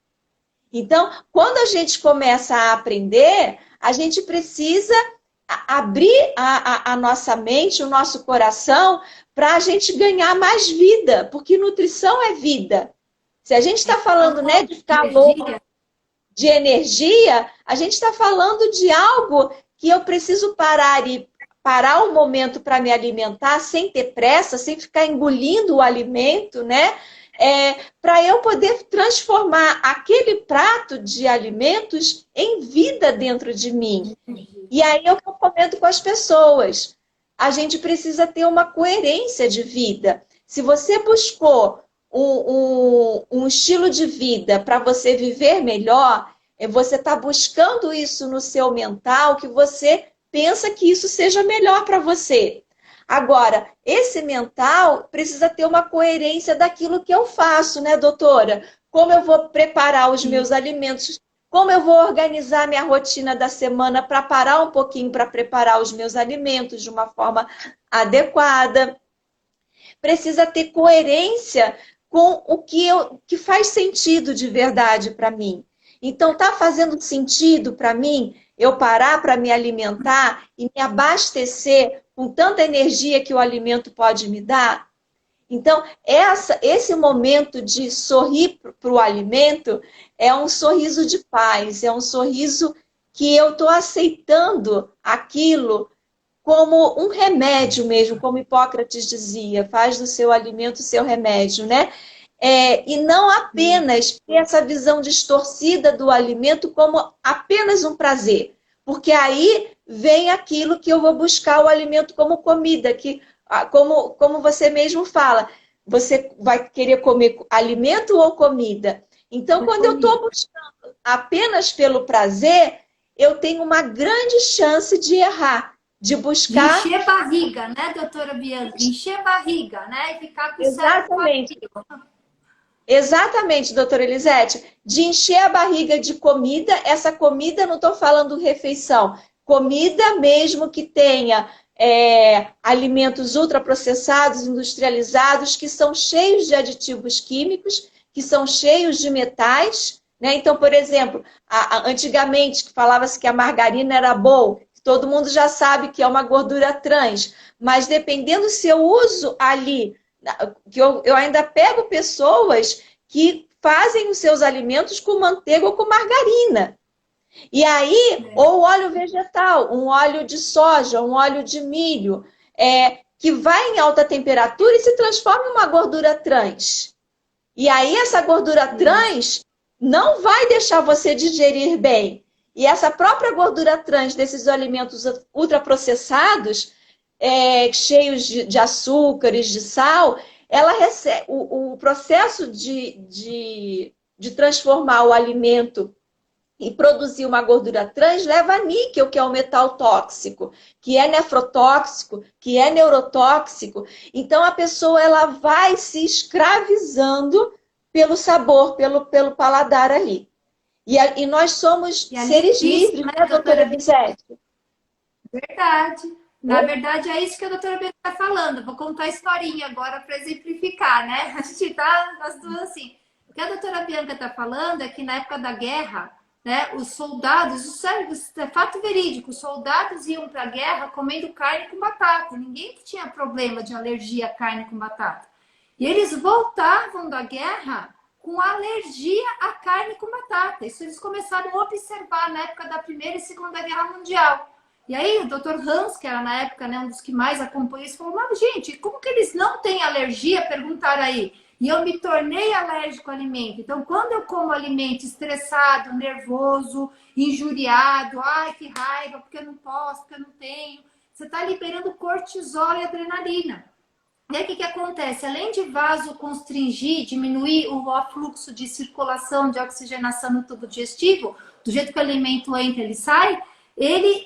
Então, quando a gente começa a aprender, a gente precisa abrir a nossa mente, o nosso coração, para a gente ganhar mais vida, porque nutrição é vida. Se a gente está falando, né, de calor, de energia, a gente está falando de algo que eu preciso parar um momento para me alimentar sem ter pressa, sem ficar engolindo o alimento, né? Para eu poder transformar aquele prato de alimentos em vida dentro de mim. E aí eu comento com as pessoas. A gente precisa ter uma coerência de vida. Se você buscou um estilo de vida para você viver melhor, você está buscando isso no seu mental, que você pensa que isso seja melhor para você. Agora, esse mental precisa ter uma coerência daquilo que eu faço, né, doutora? Como eu vou preparar os meus alimentos, como eu vou organizar minha rotina da semana para parar um pouquinho para preparar os meus alimentos de uma forma adequada. Precisa ter coerência com o que faz sentido de verdade para mim. Então, está fazendo sentido para mim eu parar para me alimentar e me abastecer com tanta energia que o alimento pode me dar? Então, esse momento de sorrir para o alimento é um sorriso de paz, é um sorriso que eu estou aceitando aquilo como um remédio mesmo, como Hipócrates dizia, faz do seu alimento o seu remédio, né? E não apenas ter essa visão distorcida do alimento como apenas um prazer, porque aí vem aquilo que eu vou buscar o alimento como comida, que, como você mesmo fala, você vai querer comer alimento ou comida? Então, quando eu estou buscando apenas pelo prazer, eu tenho uma grande chance de errar, de buscar... De encher barriga, né, doutora Bianca? Encher barriga, né? E ficar com o cérebro vazio. Exatamente, doutora Elisete. De encher a barriga de comida, essa comida, não estou falando refeição, comida mesmo que tenha alimentos ultraprocessados, industrializados, que são cheios de aditivos químicos, que são cheios de metais, né? Então, por exemplo, antigamente falava-se que a margarina era boa, todo mundo já sabe que é uma gordura trans, mas dependendo se eu uso ali, que eu ainda pego pessoas que fazem os seus alimentos com manteiga ou com margarina. E aí, ou óleo vegetal, um óleo de soja, um óleo de milho, que vai em alta temperatura e se transforma em uma gordura trans. E aí, essa gordura trans não vai deixar você digerir bem. E essa própria gordura trans desses alimentos ultraprocessados, cheios de açúcares, de sal, ela recebe o processo de transformar o alimento e produzir uma gordura trans leva a níquel, que é um metal tóxico, que é nefrotóxico, que é neurotóxico. Então, a pessoa ela vai se escravizando pelo sabor, pelo paladar ali. E nós somos seres livres, né, doutora Elisete? Verdade. Na verdade, é isso que a doutora Bianca está falando. Vou contar a historinha agora para exemplificar, né? A gente está as duas assim. O que a doutora Bianca está falando é que na época da guerra, né, os soldados, isso é fato verídico, os soldados iam para a guerra comendo carne com batata. Ninguém tinha problema de alergia à carne com batata. E eles voltavam da guerra com alergia à carne com batata. Isso eles começaram a observar na época da Primeira e Segunda Guerra Mundial. E aí o Dr. Hans, que era na época, né, um dos que mais acompanhou isso, falou, mas gente, como que eles não têm alergia? Perguntaram aí. E eu me tornei alérgico ao alimento. Então, quando eu como alimento estressado, nervoso, injuriado, ai, que raiva, porque eu não posso, porque eu não tenho, você está liberando cortisol e adrenalina. E aí, o que acontece? Além de vasoconstringir, diminuir o fluxo de circulação, de oxigenação no tubo digestivo, do jeito que o alimento entra, ele sai,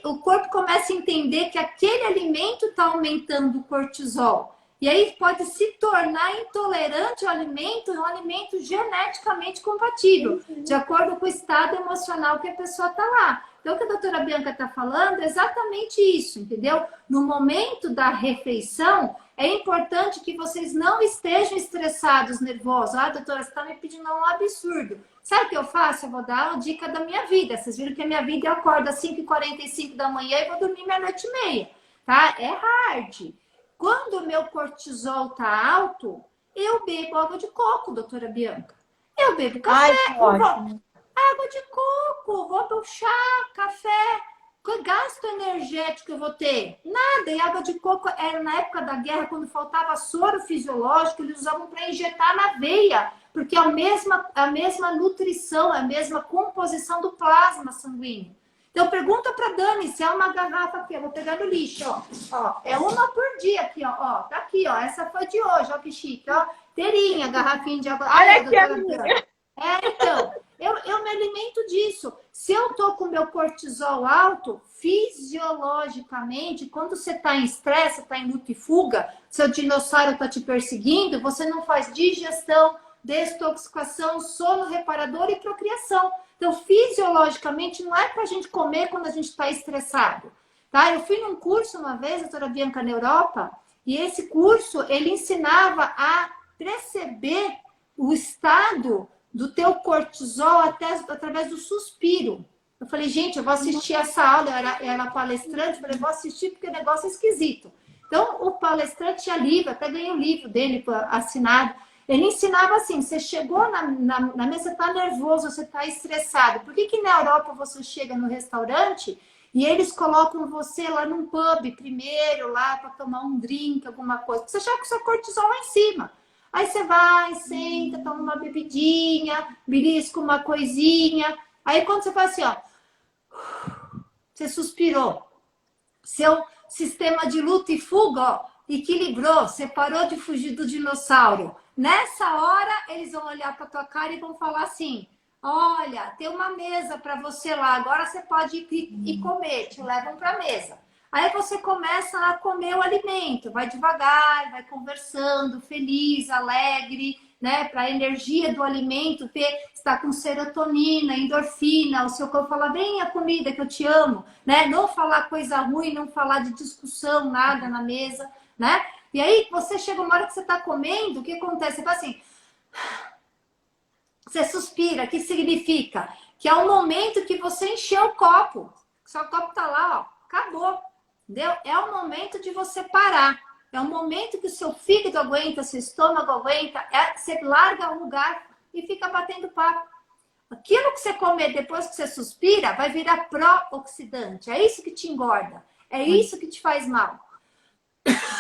o corpo começa a entender que aquele alimento está aumentando o cortisol. E aí pode se tornar intolerante ao alimento, um alimento geneticamente compatível, de acordo com o estado emocional que a pessoa está lá. Então, o que a doutora Bianca está falando é exatamente isso, entendeu? No momento da refeição, é importante que vocês não estejam estressados, nervosos. Ah, doutora, você está me pedindo um absurdo. Sabe o que eu faço? Eu vou dar uma dica da minha vida. Vocês viram que a minha vida eu acordo às 5h45 da manhã e vou dormir meia-noite e meia, tá? É hard. Quando o meu cortisol tá alto, eu bebo água de coco, doutora Bianca. Eu bebo café, água de coco, vou pro chá, café. Que gasto energético eu vou ter? Nada. E água de coco era na época da guerra, quando faltava soro fisiológico, eles usavam para injetar na veia, porque é a mesma nutrição, é a mesma composição do plasma sanguíneo. Então, pergunta para Dani se é uma garrafa aqui. Eu vou pegar no lixo, ó. É uma por dia aqui, ó. Tá aqui, ó. Essa foi de hoje, ó, que chique, ó. Inteirinha, garrafinha de água. Olha aqui, amiga. Então, eu me alimento disso. Se eu estou com meu cortisol alto, fisiologicamente, quando você está em estresse, está em luta e fuga, seu dinossauro está te perseguindo, você não faz digestão, desintoxicação, sono reparador e procriação. Então, fisiologicamente, não é para a gente comer quando a gente está estressado. Tá? Eu fui num curso uma vez, doutora Bianca, na Europa, e esse curso, ele ensinava a perceber o estado do teu cortisol até através do suspiro. Eu falei, gente, eu vou assistir essa aula, eu era palestrante, eu falei, vou assistir porque o negócio é esquisito. Então, o palestrante tinha livro, até ganhei o livro dele assinado. Ele ensinava assim, você chegou na mesa, você está nervoso, você está estressado. Por que na Europa você chega no restaurante e eles colocam você lá num pub primeiro, lá para tomar um drink, alguma coisa? Porque você chega com o seu cortisol lá em cima. Aí você vai, senta, toma uma bebidinha, belisca uma coisinha. Aí quando você faz assim, ó, você suspirou. Seu sistema de luta e fuga, ó, equilibrou, você parou de fugir do dinossauro. Nessa hora, eles vão olhar para tua cara e vão falar assim, olha, tem uma mesa para você lá, agora você pode ir comer, te levam para a mesa. Aí você começa a comer o alimento, vai devagar, vai conversando, feliz, alegre, né? Para a energia do alimento ver se está com serotonina, endorfina, o seu corpo fala, vem a comida que eu te amo, né? Não falar coisa ruim, não falar de discussão, nada na mesa, né? E aí você chega uma hora que você está comendo, o que acontece? Você fala assim, você suspira, que significa? Que é o momento que você encheu o copo, seu copo está lá, ó, acabou. Entendeu? É o momento de você parar. É o momento que o seu fígado aguenta, seu estômago aguenta. Você larga o lugar e fica batendo papo. Aquilo que você comer depois que você suspira vai virar pró-oxidante. É isso que te engorda. É isso que te faz mal.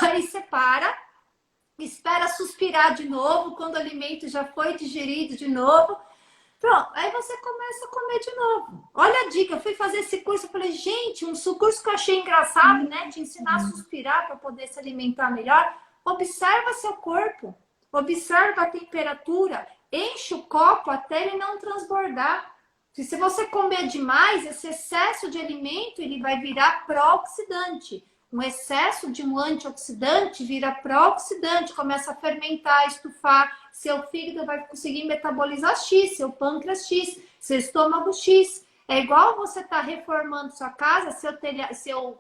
Aí você para, espera suspirar de novo, quando o alimento já foi digerido de novo. Pronto, aí você começa a comer de novo. Olha a dica, eu fui fazer esse curso, eu falei, gente, um curso que eu achei engraçado, né? Te ensinar a suspirar para poder se alimentar melhor. Observa seu corpo, observa a temperatura, enche o copo até ele não transbordar. Se você comer demais, esse excesso de alimento, ele vai virar pró-oxidante. Um excesso de um antioxidante vira pró-oxidante, começa a fermentar, estufar. Seu fígado vai conseguir metabolizar X, seu pâncreas X, seu estômago X. É igual você tá reformando sua casa, seu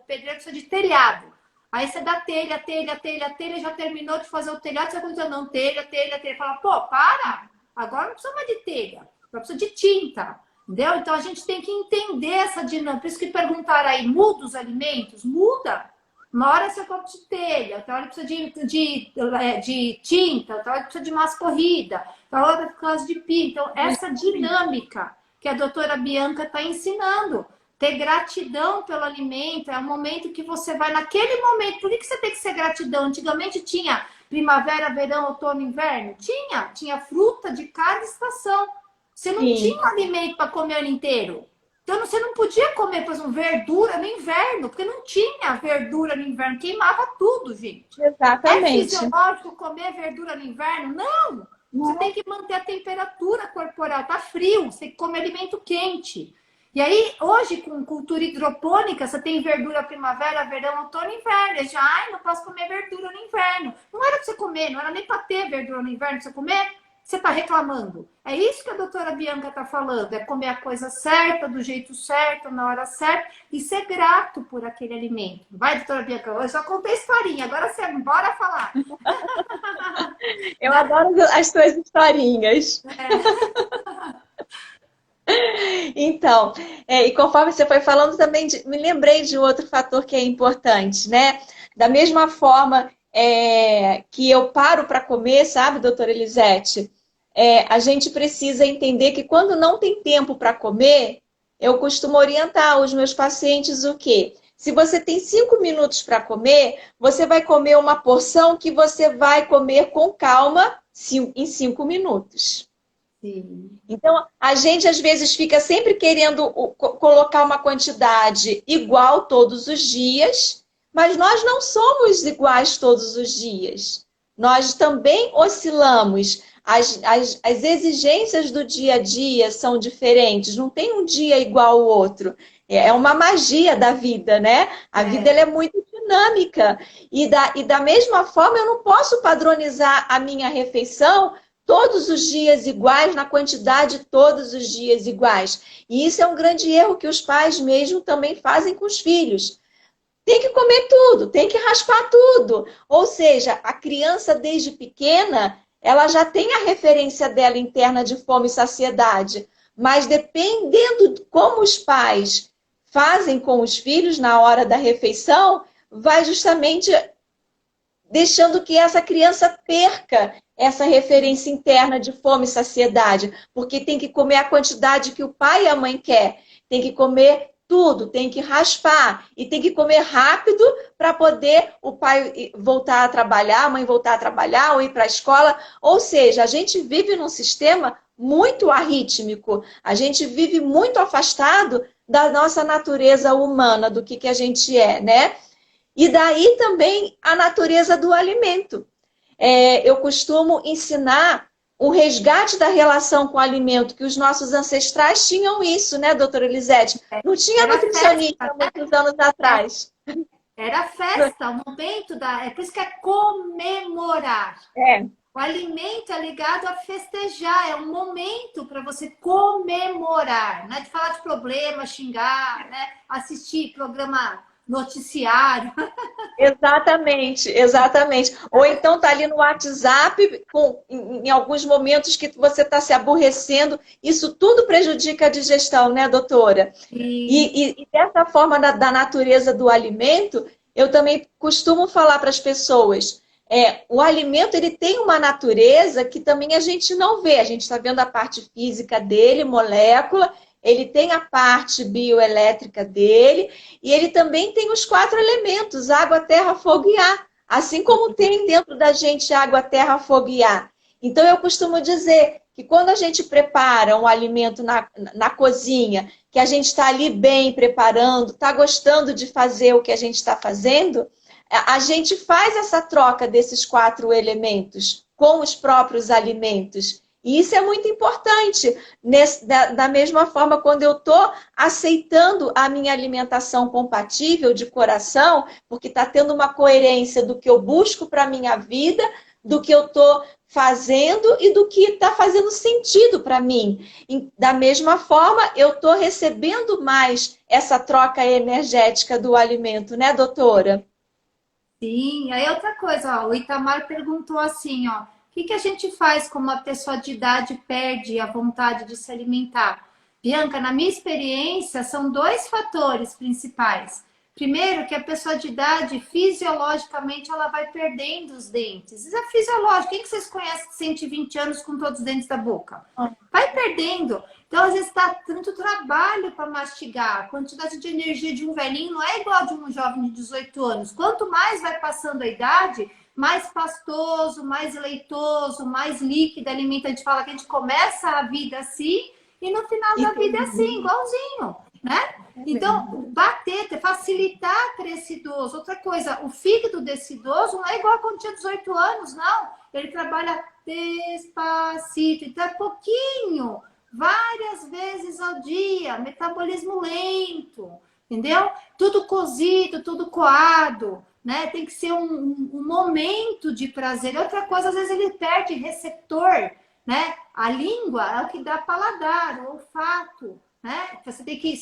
pedreiro precisa de telhado. Aí você dá telha, já terminou de fazer o telhado, você vai dizer, não, telha. Fala, pô, para! Agora não precisa mais de telha, agora precisa de tinta. Entendeu? Então a gente tem que entender essa dinâmica. Por isso que perguntaram aí, muda os alimentos? Muda. Uma hora você copo de telha, outra hora precisa de tinta, outra hora precisa de mascorrida, outra hora por causa de pia. Então, essa dinâmica que a doutora Bianca está ensinando. Ter gratidão pelo alimento, é o momento que você vai naquele momento. Por que você tem que ser gratidão? Antigamente tinha primavera, verão, outono, inverno? Tinha fruta de cada estação. Você não tinha um alimento para comer o ano inteiro. Então, você não podia comer, por exemplo, verdura no inverno, porque não tinha verdura no inverno, queimava tudo, gente. Exatamente. É fisiológico comer verdura no inverno? Não! Você tem que manter a temperatura corporal, tá frio, você tem que comer alimento quente. E aí, hoje, com cultura hidropônica, você tem verdura primavera, verão, outono e inverno. Já, não posso comer verdura no inverno. Não era pra você comer, não era nem pra ter verdura no inverno pra você comer. Você está reclamando. É isso que a doutora Bianca está falando. É comer a coisa certa, do jeito certo, na hora certa. E ser grato por aquele alimento. Vai, doutora Bianca, eu já contei historinha. Agora você bora falar. Eu adoro as suas historinhas. Então, e conforme você foi falando, também me lembrei de outro fator que é importante, né? Da mesma forma que eu paro para comer, sabe, doutora Elisete? A gente precisa entender que quando não tem tempo para comer, eu costumo orientar os meus pacientes o quê? Se você tem 5 minutos para comer, você vai comer uma porção que você vai comer com calma em 5 minutos. Sim. Então, a gente às vezes fica sempre querendo colocar uma quantidade igual todos os dias, mas nós não somos iguais todos os dias. Nós também oscilamos. as exigências do dia a dia são diferentes, não tem um dia igual ao outro. É uma magia da vida, né? A vida ela é muito dinâmica. E da mesma forma, eu não posso padronizar a minha refeição todos os dias iguais, na quantidade todos os dias iguais. E isso é um grande erro que os pais mesmo também fazem com os filhos. Tem que comer tudo, tem que raspar tudo. Ou seja, a criança desde pequena, ela já tem a referência dela interna de fome e saciedade. Mas dependendo de como os pais fazem com os filhos na hora da refeição, vai justamente deixando que essa criança perca essa referência interna de fome e saciedade, porque tem que comer a quantidade que o pai e a mãe quer, tem que comer tudo, tem que raspar e tem que comer rápido para poder o pai voltar a trabalhar, a mãe voltar a trabalhar ou ir para a escola. Ou seja, a gente vive num sistema muito arrítmico, a gente vive muito afastado da nossa natureza humana, do que a gente é, né? E daí também a natureza do alimento. Eu costumo ensinar o resgate da relação com o alimento, que os nossos ancestrais tinham isso, né, doutora Elisete? Não tinha Era nutricionista há festa, muitos anos atrás. era festa, o momento da. É por isso que é comemorar. É, O alimento é ligado a festejar, é um momento para você comemorar, não é de falar de problema, xingar, né? Assistir programa noticiário. exatamente, exatamente. Ou então tá ali no WhatsApp, em alguns momentos que você está se aborrecendo, isso tudo prejudica a digestão, né, doutora? E dessa forma da natureza do alimento, eu também costumo falar para as pessoas, o alimento ele tem uma natureza que também a gente não vê. A gente está vendo a parte física dele, molécula, ele tem a parte bioelétrica dele, e ele também tem os 4 elementos, água, terra, fogo e ar. Assim como tem dentro da gente água, terra, fogo e ar. Então eu costumo dizer que quando a gente prepara um alimento na cozinha, que a gente está ali bem preparando, está gostando de fazer o que a gente está fazendo, a gente faz essa troca desses 4 elementos com os próprios alimentos. E isso é muito importante. Da mesma forma, quando eu estou aceitando a minha alimentação compatível de coração, porque está tendo uma coerência do que eu busco para a minha vida, do que eu estou fazendo e do que está fazendo sentido para mim. E, da mesma forma, eu estou recebendo mais essa troca energética do alimento, né, doutora? Sim, aí outra coisa, ó, o Itamar perguntou assim, ó, o que a gente faz quando uma pessoa de idade perde a vontade de se alimentar? Bianca, na minha experiência, são 2 fatores principais. Primeiro, que a pessoa de idade, fisiologicamente, ela vai perdendo os dentes. Isso é fisiológico. Quem que vocês conhecem de 120 anos com todos os dentes da boca? Vai perdendo. Então, às vezes, está tanto trabalho para mastigar. A quantidade de energia de um velhinho não é igual a de um jovem de 18 anos. Quanto mais vai passando a idade, mais pastoso, mais leitoso, mais líquido alimenta. A gente fala que a gente começa a vida assim e no final da vida é assim, igualzinho, né? Então, bater, facilitar para esse idoso. Outra coisa, o fígado desse idoso não é igual a quando tinha 18 anos, não. Ele trabalha despacito, então é pouquinho, várias vezes ao dia, metabolismo lento, entendeu? Tudo cozido, tudo coado, né? Tem que ser um momento de prazer. Outra coisa, às vezes ele perde receptor, né? A língua é o que dá paladar, o olfato, né? Você tem que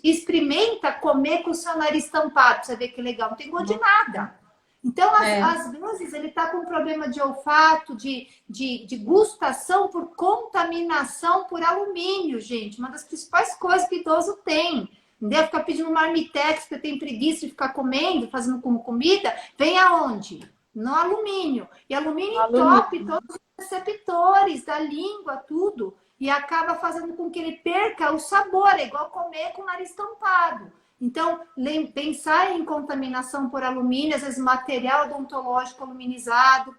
experimenta comer com o seu nariz tampado, pra você ver que legal, não tem gosto de nada. Então, às vezes, ele está com um problema de olfato, de gustação por contaminação por alumínio, gente. Uma das principais coisas que o idoso tem. Entendeu? Ficar pedindo marmitex, porque tem preguiça de ficar comendo, fazendo como comida, vem aonde? No alumínio. E alumínio entope todos os receptores da língua, tudo. E acaba fazendo com que ele perca o sabor, é igual comer com o nariz tampado. Então, pensar em contaminação por alumínio, às vezes material odontológico aluminizado,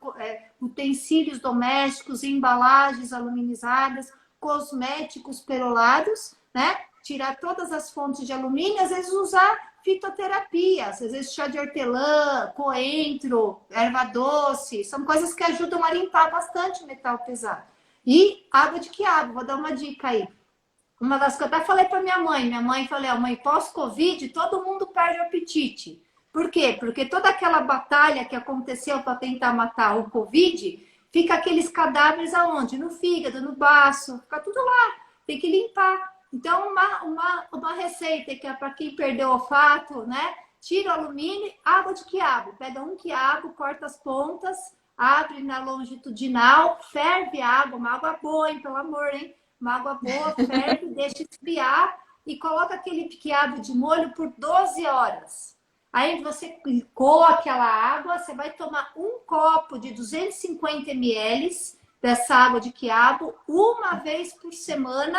utensílios domésticos, embalagens aluminizadas, cosméticos perolados, né? Tirar todas as fontes de alumínio, às vezes usar fitoterapia, às vezes chá de hortelã, coentro, erva doce, são coisas que ajudam a limpar bastante o metal pesado. E água de quiabo, vou dar uma dica aí. Uma das que eu até falei para minha mãe falei, ó, mãe, pós-Covid, todo mundo perde o apetite. Por quê? Porque toda aquela batalha que aconteceu para tentar matar o Covid, fica aqueles cadáveres aonde? No fígado, no baço, fica tudo lá, tem que limpar. Então, uma receita que é para quem perdeu o olfato, né? Tira o alumínio, água de quiabo. Pega um quiabo, corta as pontas, abre na longitudinal, ferve a água, uma água boa, hein, pelo amor, hein? Uma água boa, ferve, deixa esfriar e coloca aquele quiabo de molho por 12 horas. Aí você coa aquela água, você vai tomar um copo de 250 ml dessa água de quiabo uma vez por semana,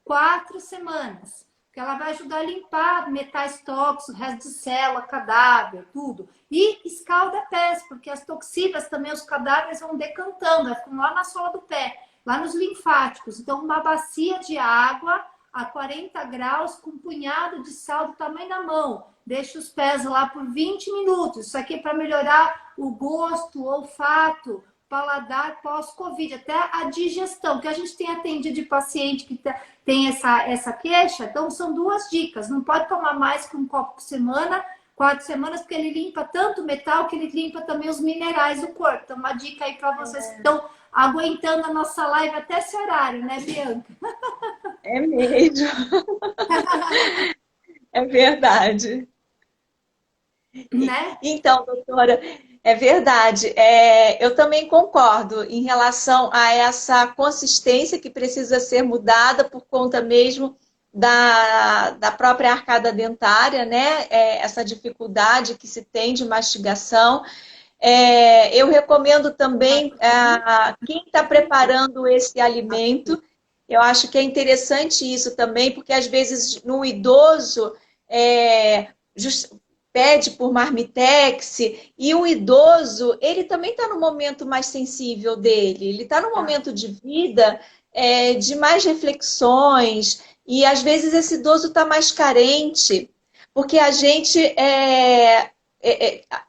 4 semanas. Porque ela vai ajudar a limpar metais tóxicos, resto de célula, cadáver, tudo. E escalda pés, porque as toxinas também, os cadáveres vão decantando, elas ficam lá na sola do pé, lá nos linfáticos. Então, uma bacia de água a 40 graus com um punhado de sal do tamanho da mão. Deixa os pés lá por 20 minutos. Isso aqui é para melhorar o gosto, o olfato, paladar pós-Covid, até a digestão, que a gente tem atendido de paciente que tem essa queixa. Então, são 2 dicas. Não pode tomar mais que um copo por semana, 4 semanas, porque ele limpa tanto o metal que ele limpa também os minerais do corpo. Então, uma dica aí para vocês que estão aguentando a nossa live até esse horário, né, Bianca? É mesmo. É verdade. Né? Então, doutora, é verdade. Eu também concordo em relação a essa consistência que precisa ser mudada por conta mesmo da própria arcada dentária, né? Essa dificuldade que se tem de mastigação. Eu recomendo também quem está preparando esse alimento, eu acho que é interessante isso também, porque às vezes no idoso pede por marmitex, e o idoso, ele também está no momento mais sensível dele, ele está no momento de vida de mais reflexões, e às vezes esse idoso está mais carente, porque a gente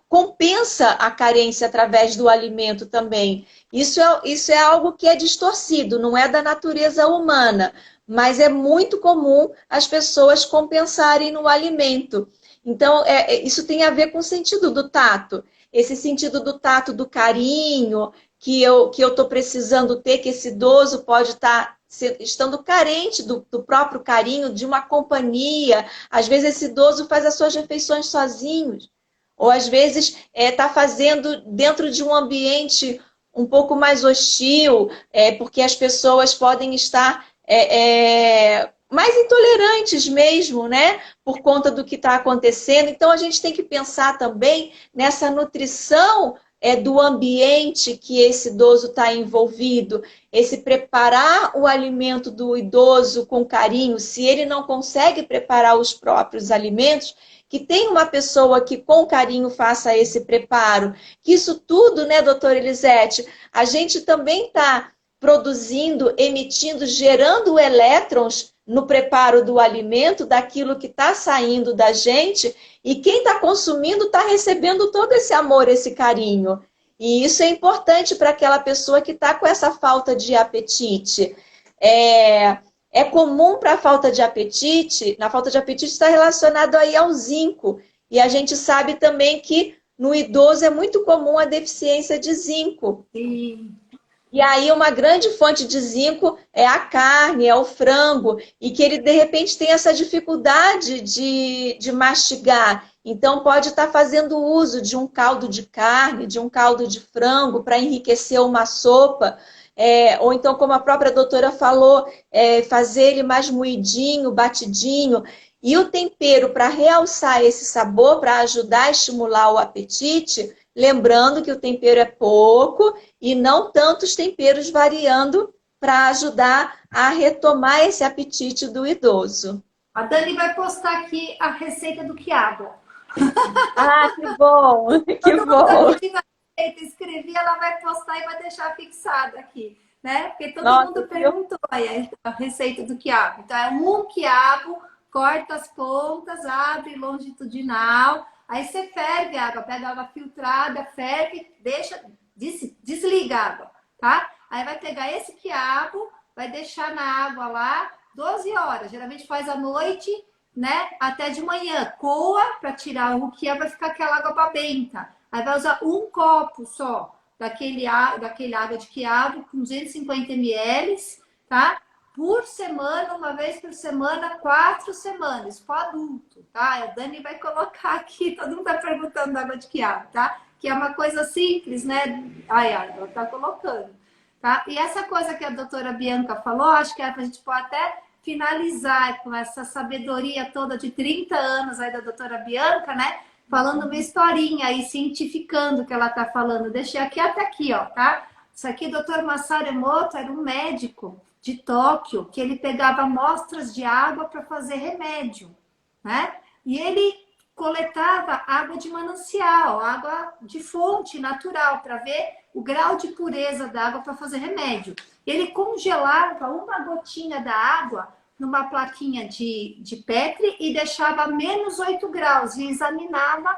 compensa a carência através do alimento também. Isso é algo que é distorcido, não é da natureza humana, mas é muito comum as pessoas compensarem no alimento. Então, isso tem a ver com o sentido do tato. Esse sentido do tato, do carinho, que eu estou precisando ter, que esse idoso pode estar estando carente do próprio carinho, de uma companhia. Às vezes esse idoso faz as suas refeições sozinho. Ou às vezes está fazendo dentro de um ambiente um pouco mais hostil, porque as pessoas podem estar mais intolerantes mesmo, né? Por conta do que está acontecendo. Então a gente tem que pensar também nessa nutrição do ambiente que esse idoso está envolvido, esse preparar o alimento do idoso com carinho, se ele não consegue preparar os próprios alimentos, que tem uma pessoa que com carinho faça esse preparo. Que isso tudo, né, doutora Elisete, a gente também está produzindo, emitindo, gerando elétrons no preparo do alimento, daquilo que está saindo da gente, e quem está consumindo está recebendo todo esse amor, esse carinho. E isso é importante para aquela pessoa que está com essa falta de apetite. É comum para a falta de apetite, na falta de apetite está relacionado aí ao zinco. E a gente sabe também que no idoso é muito comum a deficiência de zinco. Sim. E aí uma grande fonte de zinco é a carne, é o frango, e que ele de repente tem essa dificuldade de mastigar. Então pode estar fazendo uso de um caldo de carne, de um caldo de frango para enriquecer uma sopa. Ou então, como a própria doutora falou, fazer ele mais moidinho, batidinho. E o tempero, para realçar esse sabor, para ajudar a estimular o apetite, lembrando que o tempero é pouco e não tantos temperos variando para ajudar a retomar esse apetite do idoso. A Dani vai postar aqui a receita do quiabo. Ah, que bom! Que Todo bom! mundo tá pedindo a receita, escrevi, ela vai postar e vai deixar fixado aqui, né? Porque todo mundo perguntou aí a receita do quiabo. Então, é um quiabo corta as pontas, abre longitudinal, aí você ferve a água, pega a água filtrada, ferve, deixa, desliga a água, tá? Aí vai pegar esse quiabo, vai deixar na água lá 12 horas, geralmente faz à noite, né, até de manhã, coa para tirar o quiabo, vai ficar aquela água babenta. Aí vai usar um copo só daquele água de quiabo com 250 ml, tá? Por semana, uma vez por semana, 4 semanas, para adulto, tá? A Dani vai colocar aqui, todo mundo tá perguntando da água de quiabo, tá? Que é uma coisa simples, né? Ai, ela tá colocando, tá? E essa coisa que a doutora Bianca falou, acho que a gente pode até finalizar com essa sabedoria toda de 30 anos aí da doutora Bianca, né? Falando uma historinha aí, cientificando o que ela tá falando. Deixei aqui até aqui, ó, tá? Isso aqui, o doutor Masaru Emoto era um médico de Tóquio, que ele pegava amostras de água para fazer remédio, né? E ele coletava água de manancial, água de fonte natural, para ver o grau de pureza da água para fazer remédio. Ele congelava uma gotinha da água numa plaquinha de Petri e deixava a menos 8 graus e examinava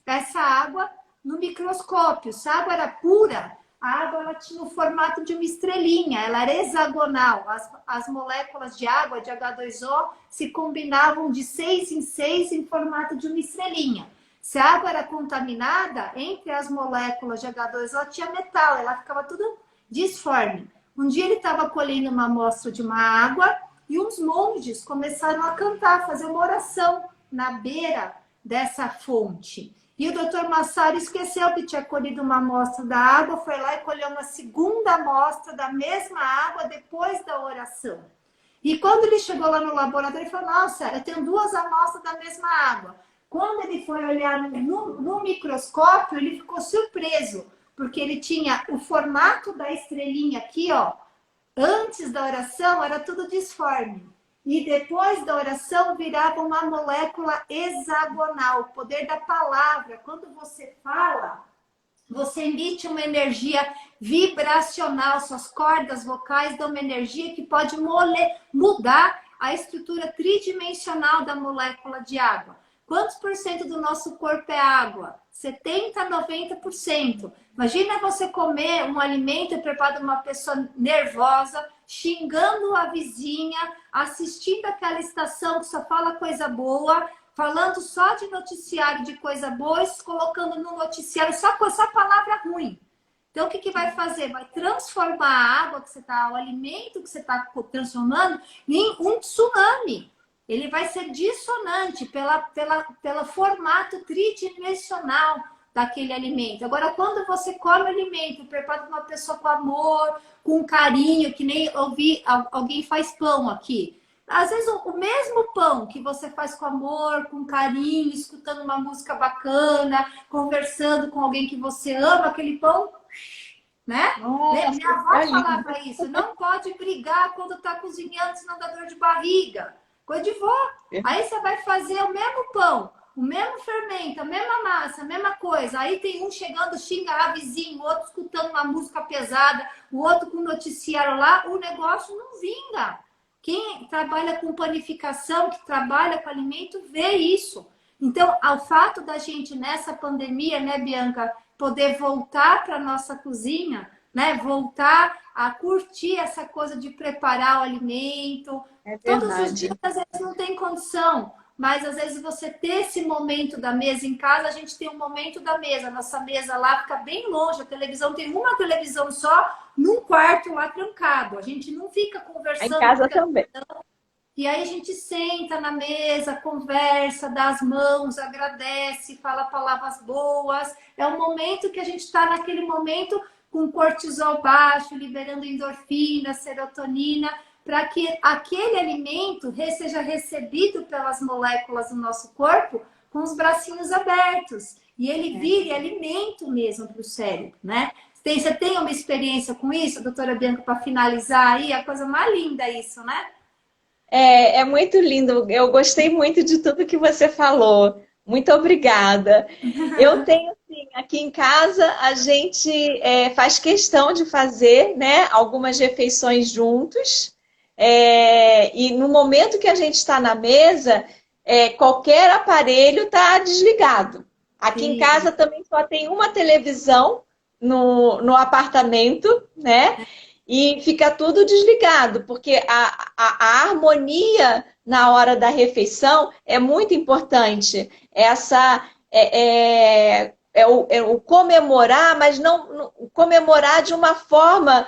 essa água no microscópio. Se a água era pura, a água ela tinha o formato de uma estrelinha, ela era hexagonal. As moléculas de água, de H2O, se combinavam de 6 em 6 em formato de uma estrelinha. Se a água era contaminada, entre as moléculas de H2O tinha metal, ela ficava tudo disforme. Um dia ele estava colhendo uma amostra de uma água e uns monges começaram a cantar, fazer uma oração na beira dessa fonte. E o doutor Masaru esqueceu que tinha colhido uma amostra da água, foi lá e colheu uma segunda amostra da mesma água depois da oração. E quando ele chegou lá no laboratório, ele falou, nossa, eu tenho 2 amostras da mesma água. Quando ele foi olhar no microscópio, ele ficou surpreso, porque ele tinha o formato da estrelinha aqui, ó. Antes da oração era tudo disforme. E depois da oração virava uma molécula hexagonal. O poder da palavra. Quando você fala, você emite uma energia vibracional. Suas cordas vocais dão uma energia que pode mudar a estrutura tridimensional da molécula de água. Quantos por cento do nosso corpo é água? 70% a 90%. Imagina você comer um alimento preparado por uma pessoa nervosa, xingando a vizinha, assistindo aquela estação que só fala coisa boa, falando só de noticiário de coisa boa, colocando no noticiário só palavra ruim. Então, o que vai fazer? Vai transformar a água que você está, o alimento que você está transformando em um tsunami. Ele vai ser dissonante pelo formato tridimensional daquele alimento. Agora, quando você come alimento preparado por uma pessoa com amor, com carinho, que nem ouvi alguém faz pão aqui. Às vezes, o mesmo pão que você faz com amor, com carinho, escutando uma música bacana, conversando com alguém que você ama, aquele pão, né? Nossa, minha avó falava isso. Não pode brigar quando está cozinhando, senão dá dor de barriga. Coisa de vó. Aí você vai fazer o mesmo pão, o mesmo fermento, a mesma massa, a mesma coisa. Aí tem um chegando, xinga a vizinho, o outro escutando uma música pesada, o outro com noticiário lá, o negócio não vinga. Quem trabalha com panificação, que trabalha com alimento, vê isso. Então, ao fato da gente, nessa pandemia, né, Bianca, poder voltar para a nossa cozinha, né, voltar a curtir essa coisa de preparar o alimento. Todos os dias, às vezes, não tem condição, mas às vezes você ter esse momento da mesa em casa, a gente tem um momento da mesa. A nossa mesa lá fica bem longe, a televisão tem uma televisão só, num quarto lá trancado. A gente não fica conversando. Em casa também. E aí a gente senta na mesa, conversa, dá as mãos, agradece, fala palavras boas. É um momento que a gente está naquele momento com cortisol baixo, liberando endorfina, serotonina, para que aquele alimento seja recebido pelas moléculas do nosso corpo com os bracinhos abertos. E ele vire alimento mesmo para o cérebro, né? Você tem uma experiência com isso, doutora Bianca, para finalizar aí? É a coisa mais linda isso, né? É muito lindo. Eu gostei muito de tudo que você falou. Muito obrigada. Eu tenho, assim, aqui em casa, a gente faz questão de fazer, né, algumas refeições juntos. E no momento que a gente está na mesa, qualquer aparelho está desligado. Aqui em casa também só tem uma televisão no apartamento, né? E fica tudo desligado, porque a harmonia na hora da refeição é muito importante. O comemorar, mas não comemorar de uma forma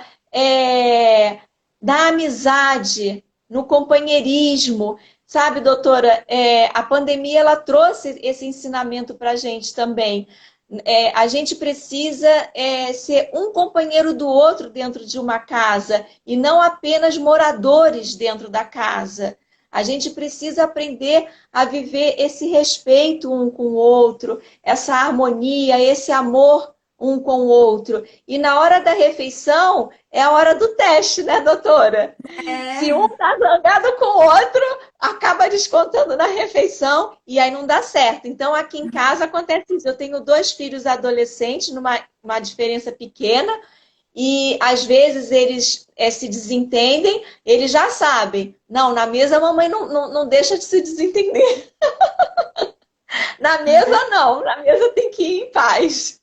da amizade, no companheirismo. Sabe, doutora, a pandemia ela trouxe esse ensinamento para a gente também. A gente precisa ser um companheiro do outro dentro de uma casa e não apenas moradores dentro da casa. A gente precisa aprender a viver esse respeito um com o outro, essa harmonia, esse amor um com o outro. E na hora da refeição é a hora do teste, né, doutora? Se um está zangado com o outro, acaba descontando na refeição e aí não dá certo. Então, aqui em casa acontece isso. Eu tenho 2 filhos adolescentes, numa diferença pequena, e às vezes eles se desentendem, eles já sabem. Não, na mesa a mamãe não deixa de se desentender. Na mesa não, na mesa tem que ir em paz.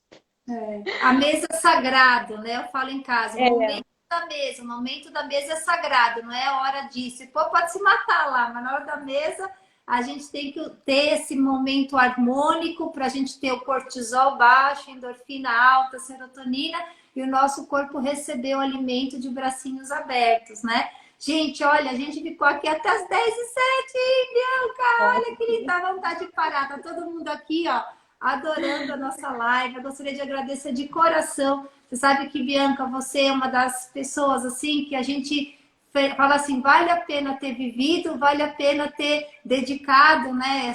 A mesa é sagrado, né? Eu falo em casa, o momento da mesa é sagrado, não é hora disso. Pô, pode se matar lá, mas na hora da mesa a gente tem que ter esse momento harmônico para a gente ter o cortisol baixo, endorfina alta, serotonina e o nosso corpo receber o alimento de bracinhos abertos, né? Gente, olha, a gente ficou aqui até as 10h07, Bianca, olha que linda, dá vontade de parar, tá todo mundo aqui, ó, adorando a nossa live. Eu gostaria de agradecer de coração. Você sabe que, Bianca, você é uma das pessoas assim que a gente fala assim, vale a pena ter vivido, vale a pena ter dedicado, né?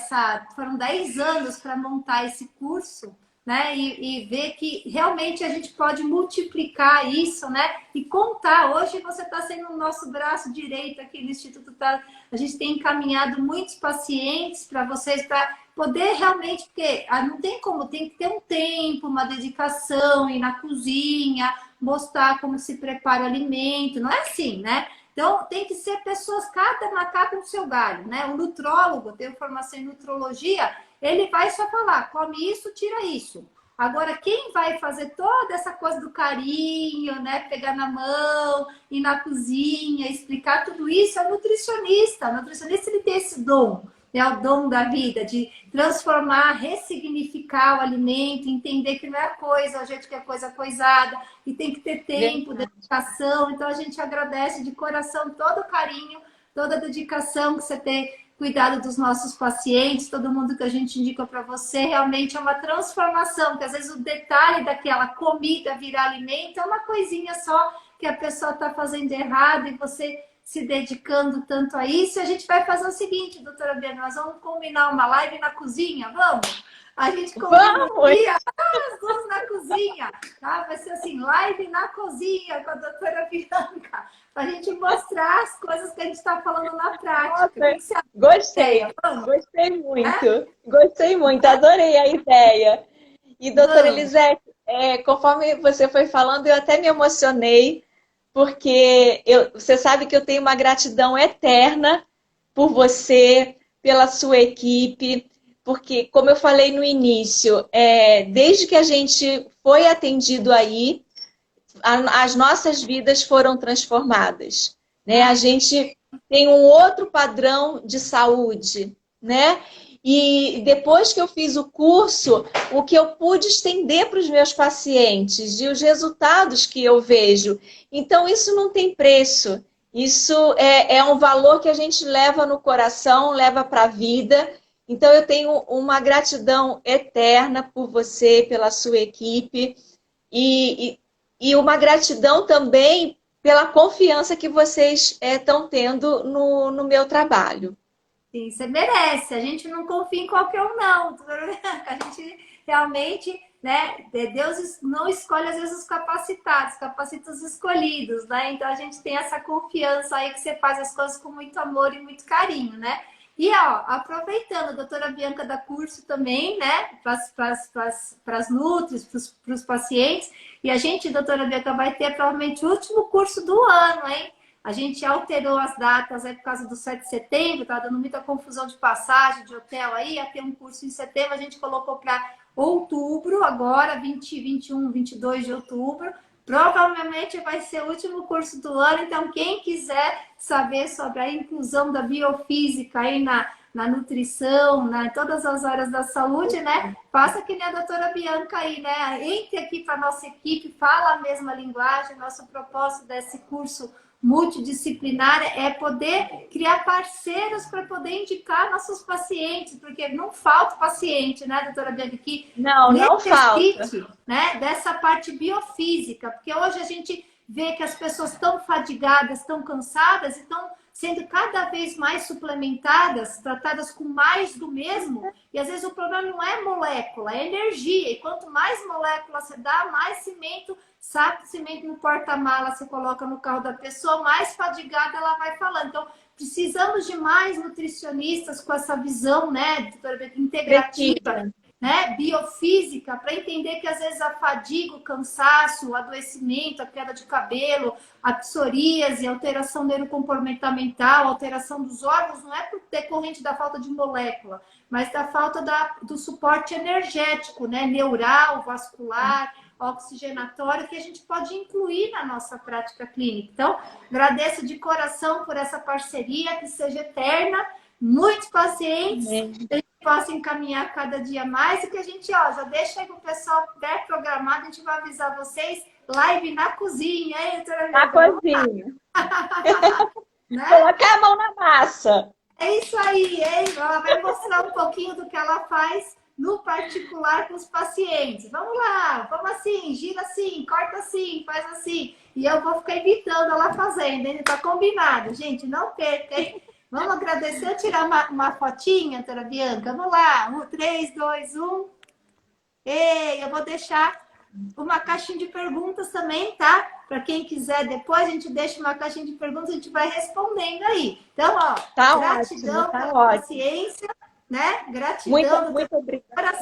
Foram 10 anos para montar esse curso, né? E ver que realmente a gente pode multiplicar isso, né? E contar. Hoje você está sendo o nosso braço direito aqui no Instituto. A gente tem encaminhado muitos pacientes para vocês, para poder realmente, porque não tem como, tem que ter um tempo, uma dedicação, ir na cozinha, mostrar como se prepara o alimento, não é assim, né? Então, tem que ser pessoas, cada macaco no seu galho, né? O nutrólogo, tem formação em nutrologia, ele vai só falar, come isso, tira isso. Agora, quem vai fazer toda essa coisa do carinho, né? Pegar na mão, ir na cozinha, explicar tudo isso é o nutricionista. O nutricionista, ele tem esse dom. É o dom da vida, de transformar, ressignificar o alimento, entender que não é coisa, o jeito que é coisa coisada, e tem que ter tempo, dedicação. Então, a gente agradece de coração todo o carinho, toda a dedicação que você tem cuidado dos nossos pacientes, todo mundo que a gente indica para você. Realmente é uma transformação, que às vezes o detalhe daquela comida virar alimento é uma coisinha só que a pessoa está fazendo errado e você se dedicando tanto a isso. A gente vai fazer o seguinte, doutora Bianca, nós vamos combinar uma live na cozinha, vamos? A gente combina as duas na cozinha, tá? Vai ser assim, live na cozinha com a doutora Bianca, para a gente mostrar as coisas que a gente está falando na prática. Nossa, gostei muito, gostei muito, adorei a ideia. E doutora Elisete, conforme você foi falando, eu até me emocionei, porque você sabe que eu tenho uma gratidão eterna por você, pela sua equipe, porque, como eu falei no início, desde que a gente foi atendido aí, as nossas vidas foram transformadas, né? A gente tem um outro padrão de saúde, né? E depois que eu fiz o curso, o que eu pude estender para os meus pacientes e os resultados que eu vejo. Então, isso não tem preço. Isso é um valor que a gente leva no coração, leva para a vida. Então, eu tenho uma gratidão eterna por você, pela sua equipe. E uma gratidão também pela confiança que vocês estão tendo no meu trabalho. Sim, você merece. A gente não confia em qualquer um, não. A gente realmente, né? Deus não escolhe, às vezes, os capacitados, capacita os escolhidos, né? Então, a gente tem essa confiança aí que você faz as coisas com muito amor e muito carinho, né? E, ó, aproveitando, a doutora Bianca dá curso também, né? Para as nutris, para os pacientes. E a gente, doutora Bianca, vai ter provavelmente o último curso do ano, hein? A gente alterou as datas aí por causa do 7 de setembro, tá dando muita confusão de passagem, de hotel aí, ia ter um curso em setembro, a gente colocou para outubro, agora, 20, 21, 22 de outubro. Provavelmente vai ser o último curso do ano, então quem quiser saber sobre a inclusão da biofísica aí na nutrição, em todas as áreas da saúde, né? Faça que nem a doutora Bianca aí, né? Entre aqui para a nossa equipe, fala a mesma linguagem. Nosso propósito desse curso multidisciplinar é poder criar parceiros para poder indicar nossos pacientes, porque não falta paciente, né, doutora Bianca, que não falta, né, dessa parte biofísica, porque hoje a gente vê que as pessoas estão fadigadas, estão cansadas e estão sendo cada vez mais suplementadas, tratadas com mais do mesmo, e às vezes o problema não é molécula, é energia, e quanto mais molécula você dá, mais cimento, sabe, cimento no porta-mala você coloca no carro da pessoa, mais fadigada ela vai falando. Então, precisamos de mais nutricionistas com essa visão, né, integrativa, né, biofísica, para entender que às vezes a fadiga, o cansaço, o adoecimento, a queda de cabelo, a psoríase, a alteração neurocomportamental, a alteração dos órgãos, não é por decorrente da falta de molécula, mas da falta do suporte energético, né, neural, vascular, oxigenatório, que a gente pode incluir na nossa prática clínica. Então, agradeço de coração por essa parceria, que seja eterna, muitos pacientes, que a gente possa encaminhar cada dia mais, e que a gente, já deixa aí para o pessoal pré-programado, a gente vai avisar vocês, live na cozinha, hein, doutora? Na cozinha. Né? Colocar a mão na massa. É isso aí, hein? Ela vai mostrar um pouquinho do que ela faz no particular com os pacientes. Vamos lá, vamos assim, gira assim, corta assim, faz assim. E eu vou ficar imitando ela fazendo, hein? Tá combinado, gente, não perca, hein? Vamos agradecer, tirar uma fotinha, doutora Bianca? Vamos lá, 3, 2, 1. Ei, eu vou deixar uma caixinha de perguntas também, tá? Para quem quiser depois, a gente deixa uma caixinha de perguntas, a gente vai respondendo aí. Então, gratidão ótimo, pela paciência, né? Gratidão muito obrigada.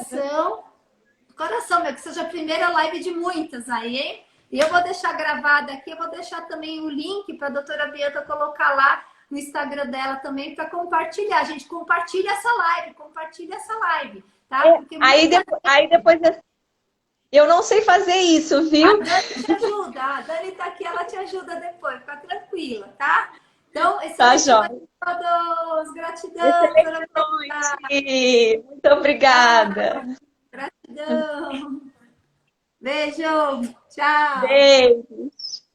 Coração, meu, que seja a primeira live de muitas aí, hein? E eu vou deixar gravada aqui, eu vou deixar também o link para a doutora Bianca colocar lá no Instagram dela também para compartilhar. Gente, compartilha essa live, tá? Porque aí depois eu não sei fazer isso, viu? A Dani te ajuda, a Dani tá aqui, ela te ajuda depois, fica tranquila, tá? Então, excelente noite a todos, gratidão. Noite. Muito obrigada. Gratidão. Beijo, tchau. Beijos.